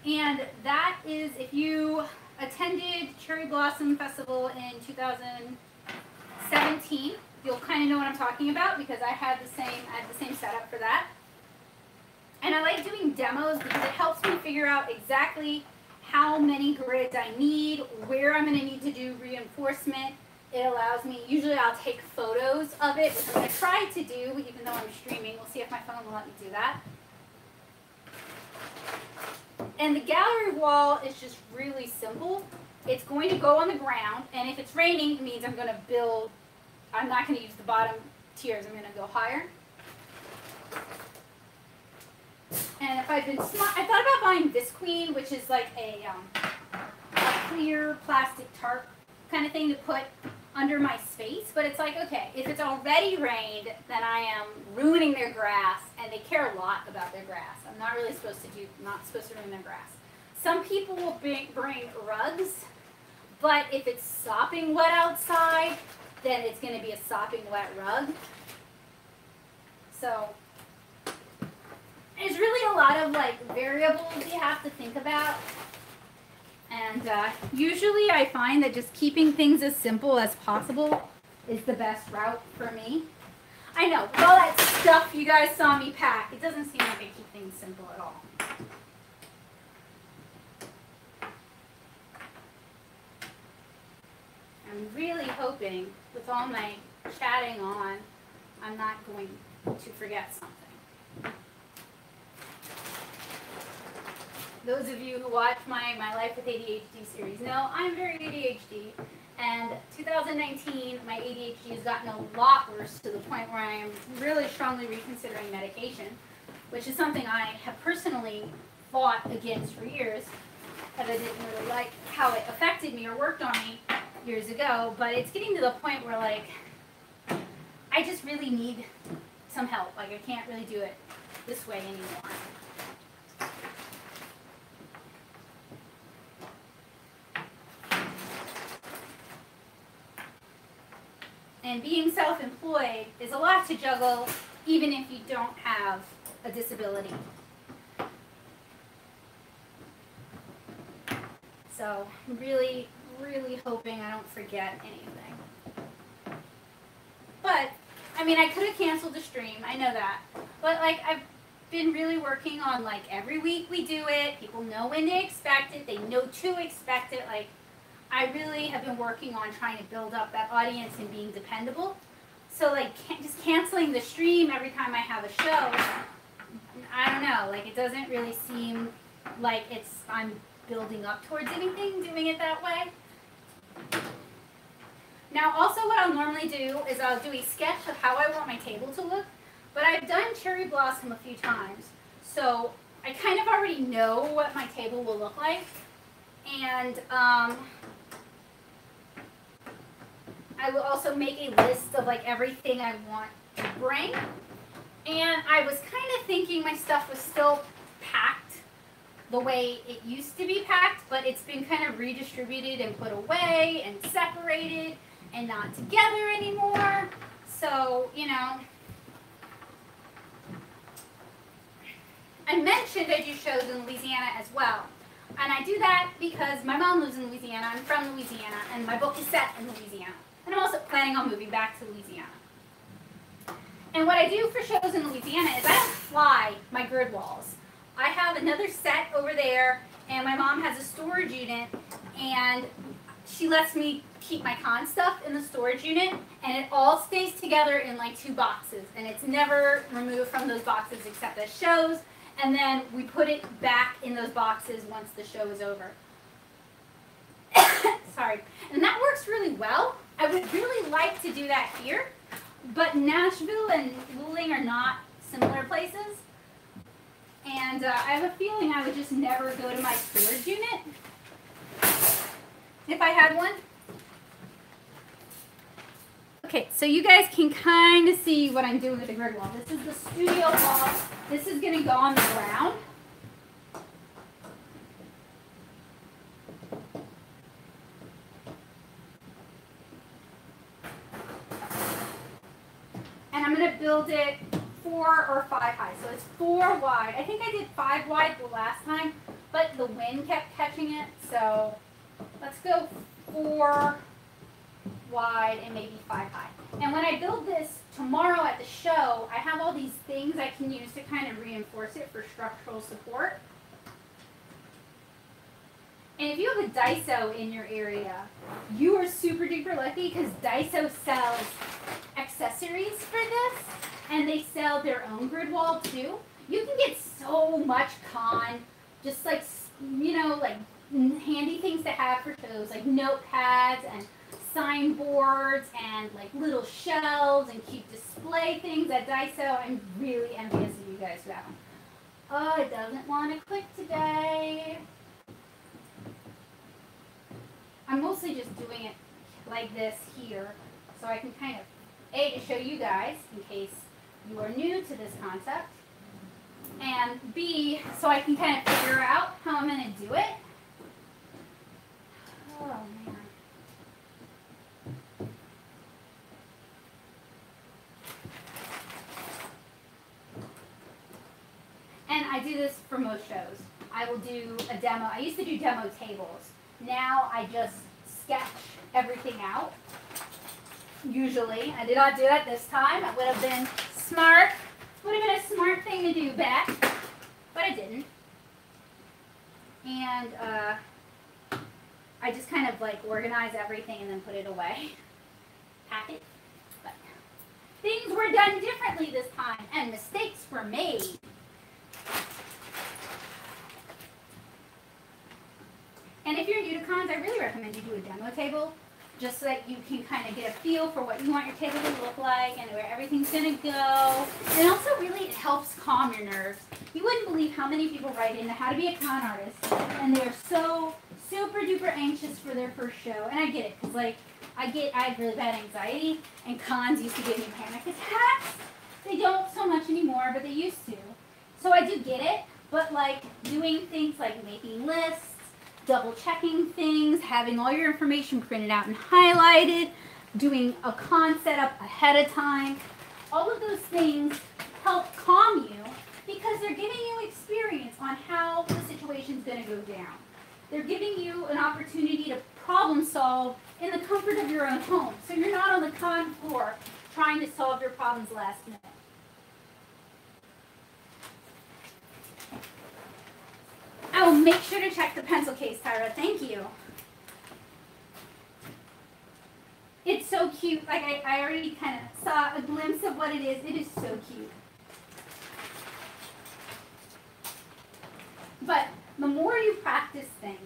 And that is, if you attended Cherry Blossom Festival in 2017, you'll kind of know what I'm talking about because I had the same setup for that. And I like doing demos because it helps me figure out exactly how many grids I need, where I'm going to need to do reinforcement. It allows me, usually I'll take photos of it, which I'm going to try to do, even though I'm streaming. We'll see if my phone will let me do that. And the gallery wall is just really simple. It's going to go on the ground, and if it's raining, it means I'm going to build, I'm not going to use the bottom tiers, I'm going to go higher. And if I've been smart, I thought about buying Visqueen, which is like a clear plastic tarp kind of thing to put under my space. But it's like, okay, if it's already rained, then I am ruining their grass, and they care a lot about their grass. I'm not really supposed to ruin their grass. Some people will bring rugs, but if it's sopping wet outside, then it's going to be a sopping wet rug. So there's really a lot of like variables you have to think about. And usually I find that just keeping things as simple as possible is the best route for me. I know, with all that stuff you guys saw me pack, it doesn't seem like I keep things simple at all. I'm really hoping, with all my chatting on, I'm not going to forget something. Those of you who watch my Life with ADHD series know I'm very ADHD, and 2019 my ADHD has gotten a lot worse to the point where I am really strongly reconsidering medication, which is something I have personally fought against for years, because I didn't really like how it affected me or worked on me years ago. But it's getting to the point where like I just really need some help. Like I can't really do it this way anymore. And being self-employed is a lot to juggle, even if you don't have a disability. So I'm really, really hoping I don't forget anything. But, I mean, I could have canceled the stream, I know that. But, like, I've been really working on, like, every week we do it. People know when they expect it. They know to expect it. Like, I really have been working on trying to build up that audience and being dependable. So, like, just canceling the stream every time I have a show, I don't know. Like, it doesn't really seem like I'm building up towards anything doing it that way. Now, also what I'll normally do is I'll do a sketch of how I want my table to look. But I've done cherry blossom a few times, so I kind of already know what my table will look like. And I will also make a list of like everything I want to bring. And I was kind of thinking my stuff was still packed the way it used to be packed, but it's been kind of redistributed and put away and separated and not together anymore. So, you know, I mentioned I do shows in Louisiana as well. And I do that because my mom lives in Louisiana, I'm from Louisiana, and my book is set in Louisiana. And I'm also planning on moving back to Louisiana. And what I do for shows in Louisiana is I don't fly my grid walls. I have another set over there, and my mom has a storage unit, and she lets me keep my con stuff in the storage unit, and it all stays together in like 2 boxes, and it's never removed from those boxes except as shows, and then we put it back in those boxes once the show is over. Sorry. And that works really well. I would really like to do that here, but Nashville and Luling are not similar places. And I have a feeling I would just never go to my storage unit if I had one. Okay, so you guys can kind of see what I'm doing with the grid wall. This is the studio wall. This is going to go on the ground. And I'm going to build it 4 or 5 high. So it's 4 wide. I think I did 5 wide the last time, but the wind kept catching it. So let's go 4 wide and maybe 5 high. And when I build this tomorrow at the show, I have all these things I can use to kind of reinforce it for structural support. And if you have a Daiso in your area, you are super duper lucky because Daiso sells accessories for this, and they sell their own grid wall too. You can get so much con, just like, you know, like handy things to have for shows, like notepads and signboards and like little shelves and cute display things at Daiso. I'm really envious of you guys who have them. Oh, it doesn't want to click today. I'm mostly just doing it like this here, so I can kind of, A, to show you guys in case you are new to this concept, and B, so I can kind of figure out how I'm going to do it. Oh, man. And I do this for most shows. I will do a demo. I used to do demo tables. Now I just sketch everything out. Usually. I did not do that this time. It would have been smart. Would have been a smart thing to do back. But I didn't. And I just kind of like organize everything and then put it away. Pack it. But things were done differently this time and mistakes were made. And if you're new to cons, I really recommend you do a demo table, just so that you can kind of get a feel for what you want your table to look like and where everything's going to go. And also really it helps calm your nerves. You wouldn't believe how many people write into how to be a con artist, and they're so super duper anxious for their first show. And I get it, because like I have really bad anxiety, and cons used to give me panic attacks. They don't so much anymore, but they used to. So I do get it, but like doing things like making lists, double checking things, having all your information printed out and highlighted, doing a con setup ahead of time. All of those things help calm you because they're giving you experience on how the situation's going to go down. They're giving you an opportunity to problem comfort of your own home. So you're not on the con floor trying to solve your problems last minute. Oh, make sure to check the pencil case, Tyra. Thank you. It's so cute. Like I already kind of saw a glimpse of what it is. It is so cute. But the more you practice things,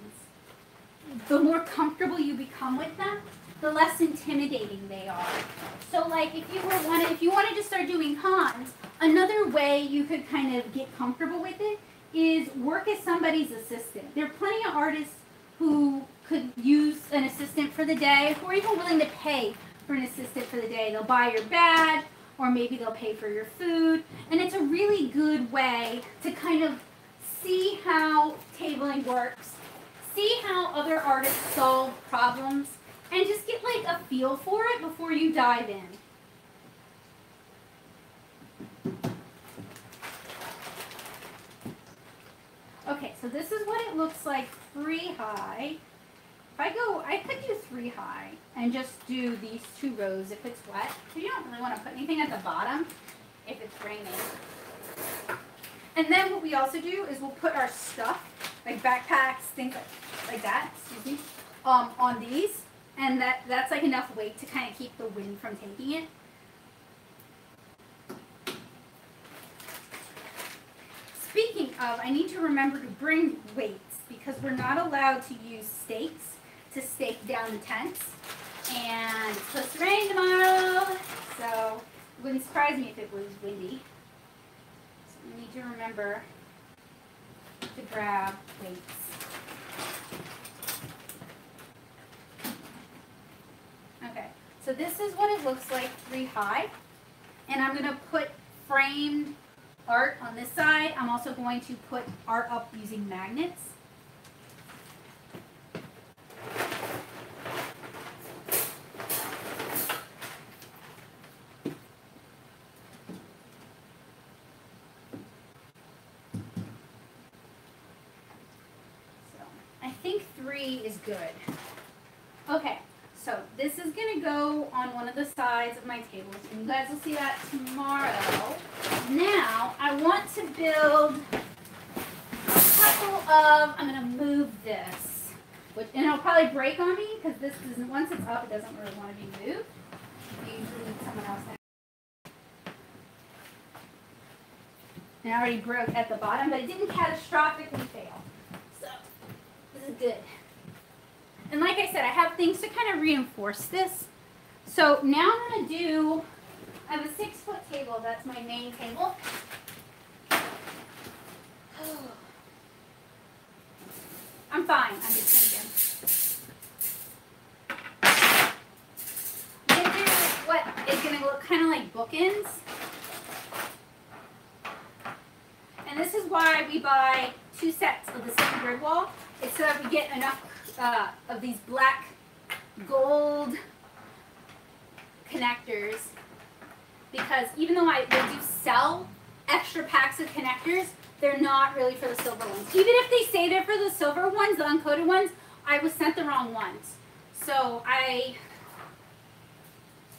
the more comfortable you become with them, the less intimidating they are. So like if you wanted to start doing cons, another way you could kind of get comfortable with it is work as somebody's assistant. There are plenty of artists who could use an assistant for the day, who are even willing to pay for an assistant for the day. They'll buy your bag, or maybe they'll pay for your food. And it's a really good way to kind of see how tabling works, see how other artists solve problems, and just get like a feel for it before you dive in. Okay, so this is what it looks like 3 high. I could do 3 high and just do these 2 rows if it's wet. So you don't really want to put anything at the bottom if it's raining. And then what we also do is we'll put our stuff, like backpacks, things like that, excuse me, on these. And that's like enough weight to kind of keep the wind from taking it. Speaking of, I need to remember to bring weights because we're not allowed to use stakes to stake down the tents. And it's supposed to rain tomorrow, so it wouldn't surprise me if it was windy. So we need to remember to grab weights. Okay, so this is what it looks like 3 high. And I'm going to put framed art on this side. I'm also going to put art up using magnets. So I think 3 is good. Okay, so this is going to go on one of the sides of my table. And you guys will see that tomorrow. Now, I want to build a couple of, I'm going to move this. And it'll probably break on me because this doesn't, once it's up, it doesn't really want to be moved. I usually need someone else to. And I already broke at the bottom, but it didn't catastrophically fail. So, this is good. And like I said, I have things to kind of reinforce this. So now I'm going to do, I have a 6-foot table. That's my main table. I'm fine. I'm just thinking. I'm going to do what is going to look kind of like bookends. And this is why we buy 2 sets of the same grid wall. It's so that we get enough of these black gold connectors, because even though they do sell extra packs of connectors, they're not really for the silver ones. Even if they say they're for the silver ones, the uncoated ones, I was sent the wrong ones. So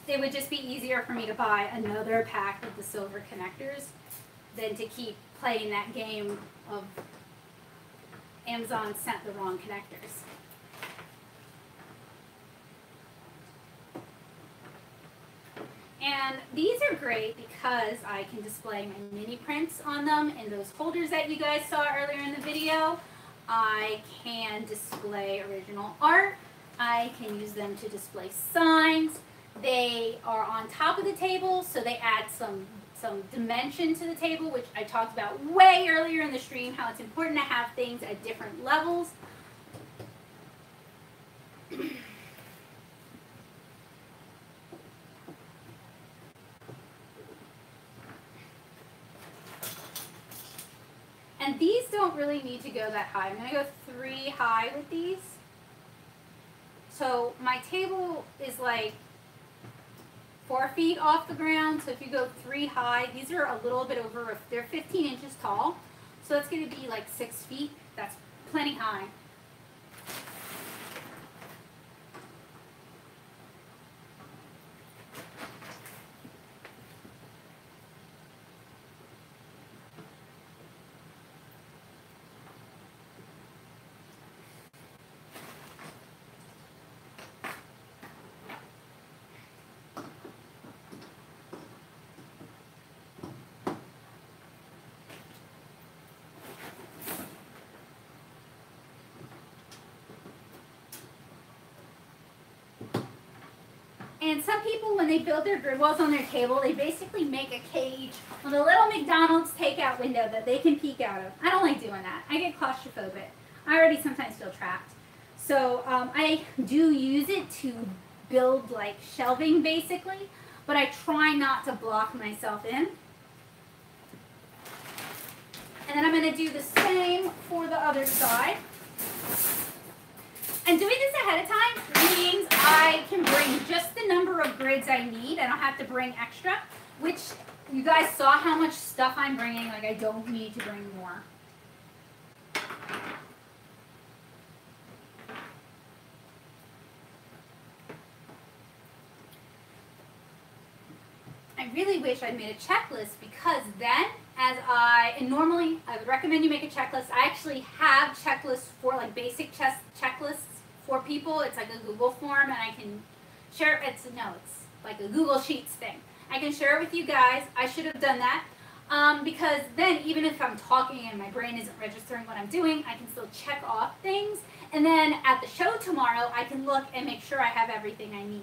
it would just be easier for me to buy another pack of the silver connectors than to keep playing that game of Amazon sent the wrong connectors. And these are great because I can display my mini prints on them in those holders that you guys saw earlier in the video. I can display original art. I can use them to display signs. They are on top of the table, so they add some dimension to the table, which I talked about way earlier in the stream, how it's important to have things at different levels. And these don't really need to go that high. I'm going to go 3 high with these. So my table is like 4 feet off the ground. So if you go 3 high, these are a little bit over, they're 15 inches tall. So that's going to be like 6 feet. That's plenty high. And some people, when they build their grid walls on their table, they basically make a cage with a little McDonald's takeout window that they can peek out of. I don't like doing that. I get claustrophobic. I already sometimes feel trapped. So I do use it to build like shelving basically, but I try not to block myself in. And then I'm going to do the same for the other side. And doing this ahead of time means I can bring just the number of grids I need. I don't have to bring extra, which you guys saw how much stuff I'm bringing. Like, I don't need to bring more. I really wish I'd made a checklist, because then, and normally I would recommend you make a checklist. I actually have checklists for like basic checklists for people. It's like a Google form, and I can share it. It's like a Google Sheets thing. I can share it with you guys. I should have done that, because then even if I'm talking and my brain isn't registering what I'm doing, I can still check off things. And then at the show tomorrow, I can look and make sure I have everything I need.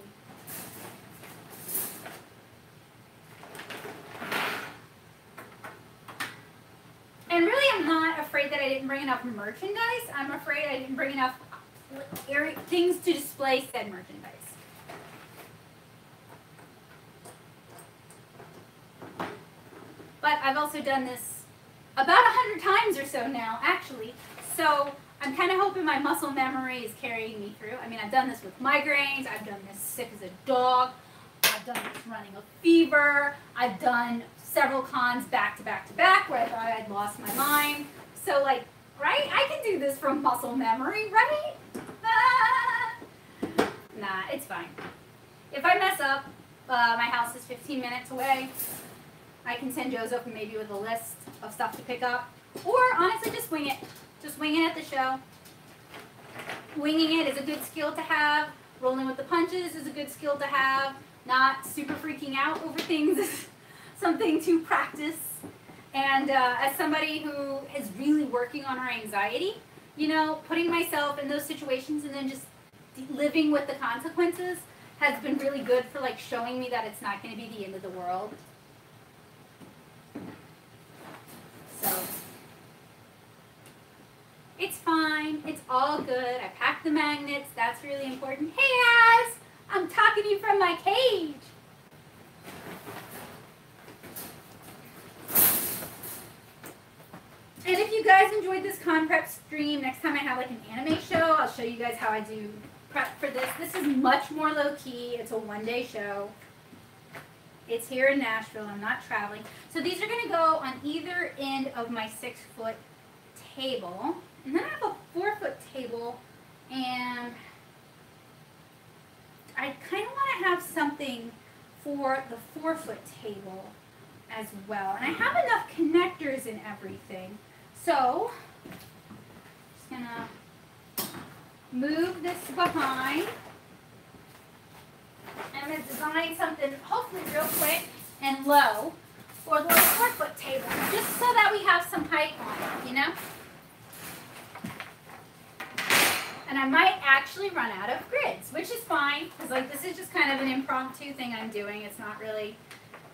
And really, I'm not afraid that I didn't bring enough merchandise. I'm afraid I didn't bring enough things to display said merchandise. But I've also done this about 100 times or so now, actually. So I'm kind of hoping my muscle memory is carrying me through. I mean, I've done this with migraines. I've done this sick as a dog. I've done this running a fever. I've done several cons back to back to back where I thought I'd lost my mind. So, like, right? I can do this from muscle memory, right? Ah! Nah, it's fine. If I mess up, my house is 15 minutes away. I can send Joseph maybe with a list of stuff to pick up. Or, honestly, just wing it. Just wing it at the show. Winging it is a good skill to have. Rolling with the punches is a good skill to have. Not super freaking out over things is something to practice. And as somebody who is really working on our anxiety, you know, putting myself in those situations and then just living with the consequences has been really good for, like, showing me that it's not going to be the end of the world. So it's fine. It's all good. I packed the magnets. That's really important. Hey, Az! I'm talking to you from my cage. And if you guys enjoyed this con prep stream, next time I have like an anime show, I'll show you guys how I do prep for this. This is much more low-key. It's a one-day show. It's here in Nashville. I'm not traveling. So these are going to go on either end of my 6-foot table. And then I have a 4-foot table, and I kind of want to have something for the 4-foot table as well. And I have enough connectors and everything. So, just going to move this behind. I'm going to design something hopefully real quick and low for the 4-foot table, just so that we have some height on it, you know? And I might actually run out of grids, which is fine, because like this is just kind of an impromptu thing I'm doing. It's not really,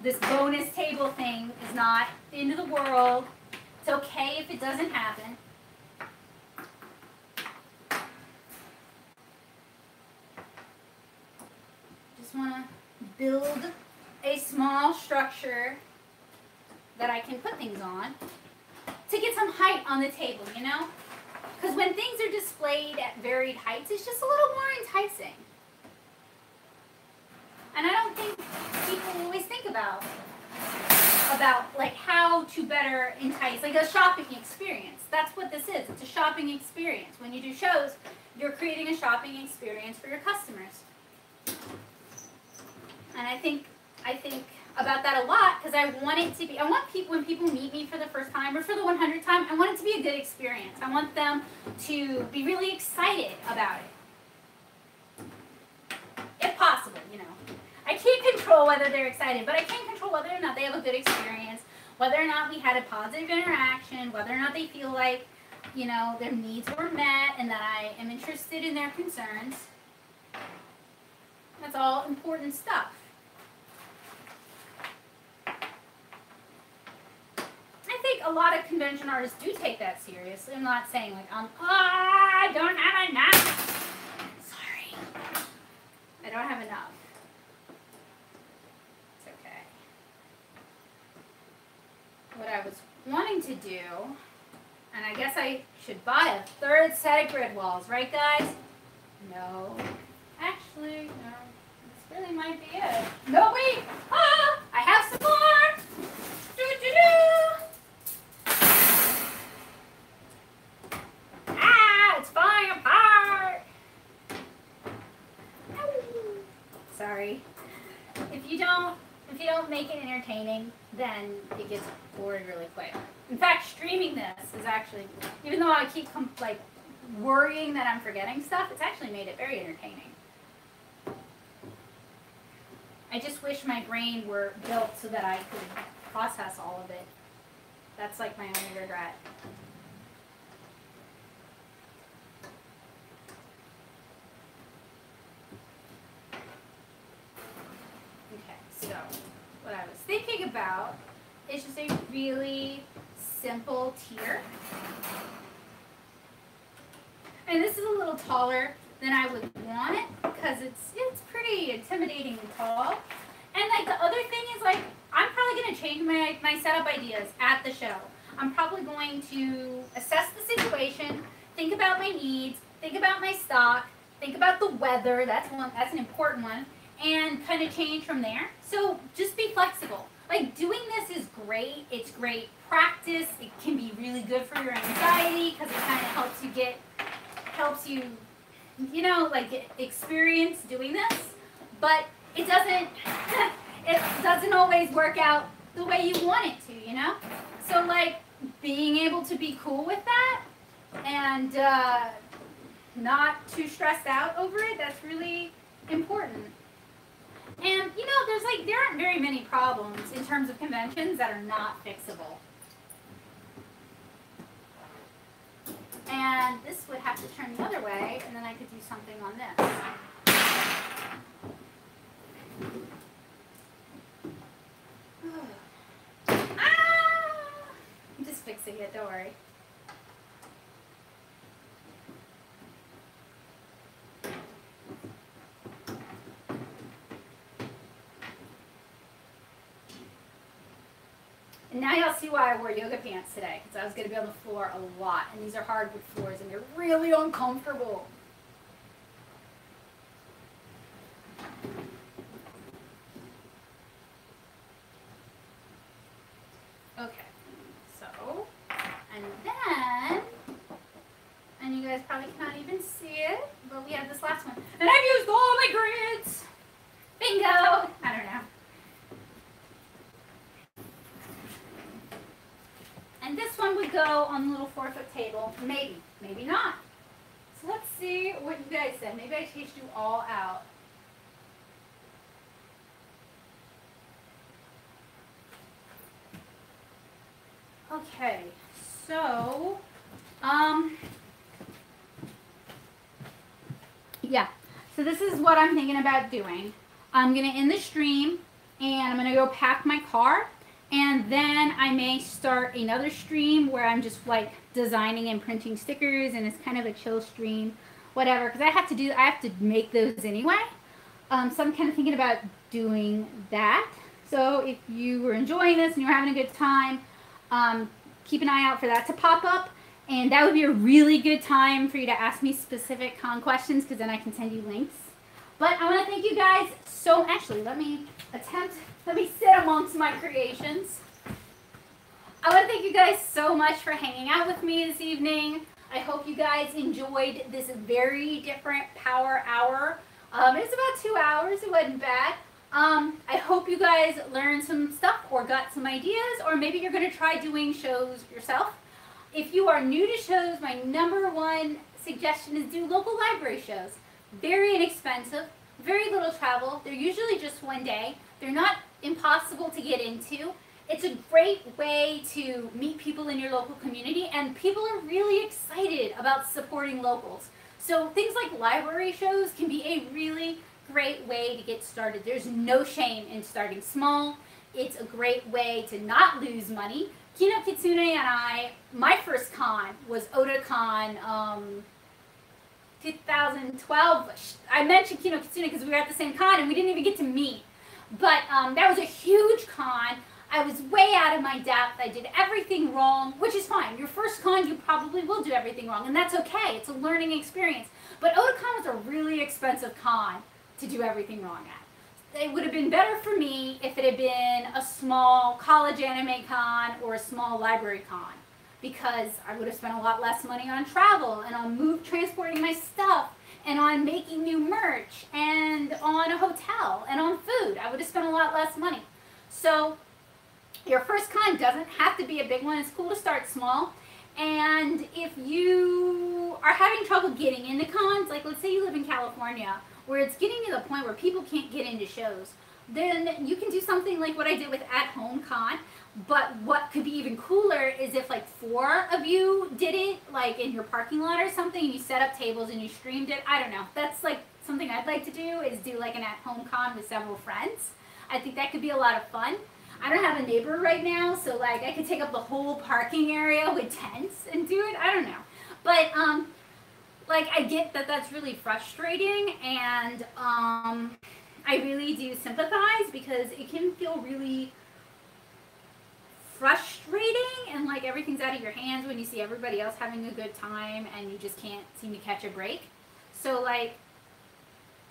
this bonus table thing is not the end of the world. It's okay if it doesn't happen. Just want to build a small structure that I can put things on to get some height on the table, you know? Because when things are displayed at varied heights, it's just a little more enticing. And I don't think people always think about like how to better entice, like a shopping experience. That's what this is. It's a shopping experience. When you do shows, you're creating a shopping experience for your customers. And I think about that a lot, because I want it to be, I want people, when people meet me for the first time or for the 100th time, I want it to be a good experience. I want them to be really excited about it. If possible, you know. I can't control whether they're excited, but I can control whether or not they have a good experience, whether or not we had a positive interaction, whether or not they feel like, you know, their needs were met and that I am interested in their concerns. That's all important stuff. I think a lot of convention artists do take that seriously. I'm not saying like, I don't have enough. Sorry. I don't have enough. It's okay. What I was wanting to do, and I guess I should buy a third set of grid walls, right guys? No. Actually, no. This really might be it. No, wait! Ah! I have some more! Ah! It's falling apart! Sorry. If you don't make it entertaining, then it gets boring really quick. In fact, streaming this is actually, even though I keep like worrying that I'm forgetting stuff, it's actually made it very entertaining. I just wish my brain were built so that I could process all of it. That's like my only regret. Okay, so what I was thinking about is just a really simple tier. And this is a little taller than I would want it because it's pretty intimidating and tall. And like the other thing is like I'm probably going to change my setup ideas at the show. I'm probably going to assess the situation, think about my needs, think about my stock, think about the weather. That's an important one, and kind of change from there. So just be flexible. Like doing this is great. It's great practice. It can be really good for your anxiety because it kind of helps you, you know, like experience doing this. But it doesn't always work out the way you want it to, you know? So like being able to be cool with that and not too stressed out over it, that's really important. And you know, there aren't very many problems in terms of conventions that are not fixable. And this would have to turn the other way, and then I could do something on this. I'm just fixing it, don't worry. And now y'all see why I wore yoga pants today, because I was going to be on the floor a lot, and these are hardwood floors, and they're really uncomfortable. Okay, so, and then, and you guys probably cannot even see it, but we have this last one. And I've used all my grids. Bingo! I don't know. And this one would go on the little 4-foot table. Maybe, maybe not. So let's see what you guys said. Maybe I chased you all out. Okay, so, yeah. So this is what I'm thinking about doing. I'm going to end the stream, and I'm going to go pack my car. And then I may start another stream where I'm just like designing and printing stickers, and it's kind of a chill stream, whatever, because I have to make those anyway. So I'm kind of thinking about doing that. So if you were enjoying this and you're having a good time, keep an eye out for that to pop up. And that would be a really good time for you to ask me specific con questions, because then I can send you links. But I want to thank you guys so, actually, let me sit amongst my creations. I want to thank you guys so much for hanging out with me this evening. I hope you guys enjoyed this very different power hour. It was about 2 hours. It wasn't bad. I hope you guys learned some stuff or got some ideas, or maybe you're going to try doing shows yourself. If you are new to shows, my #1 suggestion is do local library shows. Very inexpensive, very little travel. They're usually just one day. They're not impossible to get into. It's a great way to meet people in your local community, and people are really excited about supporting locals. So things like library shows can be a really great way to get started. There's no shame in starting small. It's a great way to not lose money. Kino Kitsune and I, my first con was Otakon 2012. I mentioned Kino Kitsune because we were at the same con and we didn't even get to meet. But that was a huge con. I was way out of my depth. I did everything wrong, which is fine. Your first con, you probably will do everything wrong, and that's okay. It's a learning experience. But Otakon was a really expensive con to do everything wrong at. It would have been better for me if it had been a small college anime con or a small library con, because I would have spent a lot less money on travel and on transporting my stuff and on making new merch and on a hotel and on food. I would have spent a lot less money. So your first con doesn't have to be a big one. It's cool to start small. And if you are having trouble getting into cons, like let's say you live in California, where it's getting to the point where people can't get into shows, then you can do something like what I did with At Home Con. But what could be even cooler is if like 4 of you did it, like in your parking lot or something, and you set up tables and you streamed it. I don't know. That's like something I'd like to do, is do like an At Home Con with several friends. I think that could be a lot of fun. I don't have a neighbor right now, so like I could take up the whole parking area with tents and do it. I don't know. But like I get that that's really frustrating, and I really do sympathize, because it can feel really frustrating and like everything's out of your hands when you see everybody else having a good time and you just can't seem to catch a break. So like,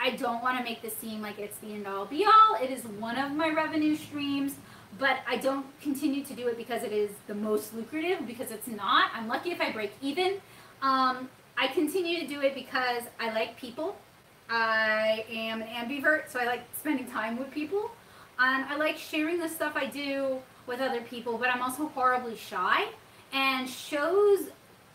I don't want to make this seem like it's the end all be all. It is one of my revenue streams, but I don't continue to do it because it is the most lucrative, because it's not. I'm lucky if I break even. I continue to do it because I like people. I am an ambivert, so I like spending time with people. And I like sharing the stuff I do with other people, but I'm also horribly shy. And shows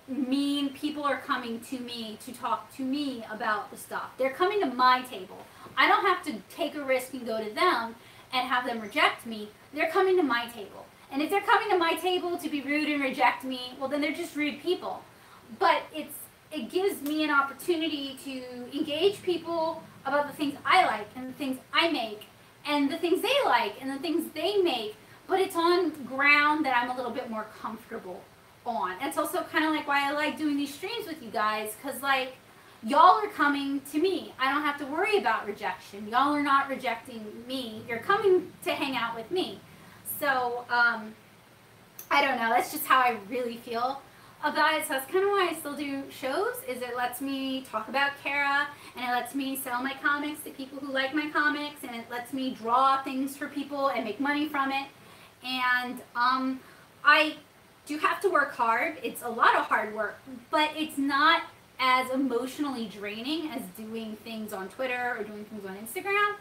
mean people are coming to me to talk to me about the stuff. They're coming to my table. I don't have to take a risk and go to them and have them reject me. They're coming to my table. And if they're coming to my table to be rude and reject me, well then they're just rude people. But it gives me an opportunity to engage people about the things I like and the things I make and the things they like and the things they make, but it's on ground that I'm a little bit more comfortable on. It's also kind of like why I like doing these streams with you guys, because like y'all are coming to me. I don't have to worry about rejection. Y'all are not rejecting me. You're coming to hang out with me. So I don't know, that's just how I really feel about it. So that's kind of why I still do shows, is it lets me talk about Kara, and it lets me sell my comics to people who like my comics, and it lets me draw things for people and make money from it. And I do have to work hard. It's a lot of hard work, but it's not as emotionally draining as doing things on Twitter or doing things on Instagram.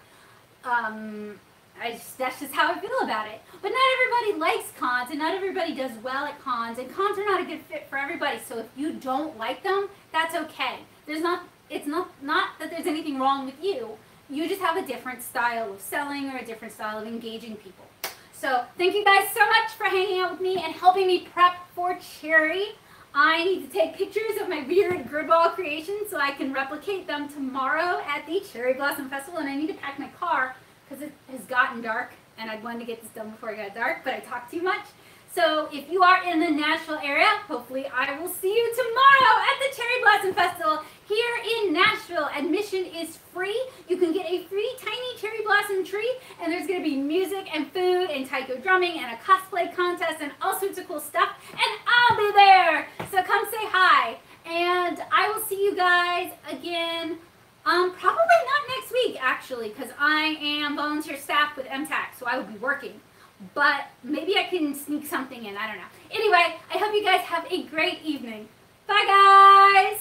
That's just how I feel about it. But not everybody likes cons, and not everybody does well at cons, and cons are not a good fit for everybody. So if you don't like them, that's okay. It's not that there's anything wrong with you. You just have a different style of selling or a different style of engaging people. So thank you guys so much for hanging out with me and helping me prep for Cherry. I need to take pictures of my weird grid wall creations so I can replicate them tomorrow at the Cherry Blossom Festival, and I need to pack my car because it has gotten dark, and I wanted to get this done before it got dark, but I talked too much. So if you are in the Nashville area, hopefully I will see you tomorrow at the Cherry Blossom Festival here in Nashville. Admission is free. You can get a free tiny cherry blossom tree, and there's going to be music and food and taiko drumming and a cosplay contest and all sorts of cool stuff, and I'll be there. So come say hi, and I will see you guys again. Probably not next week, actually, because I am volunteer staff with MTAC, so I will be working. But maybe I can sneak something in. I don't know. Anyway, I hope you guys have a great evening. Bye, guys!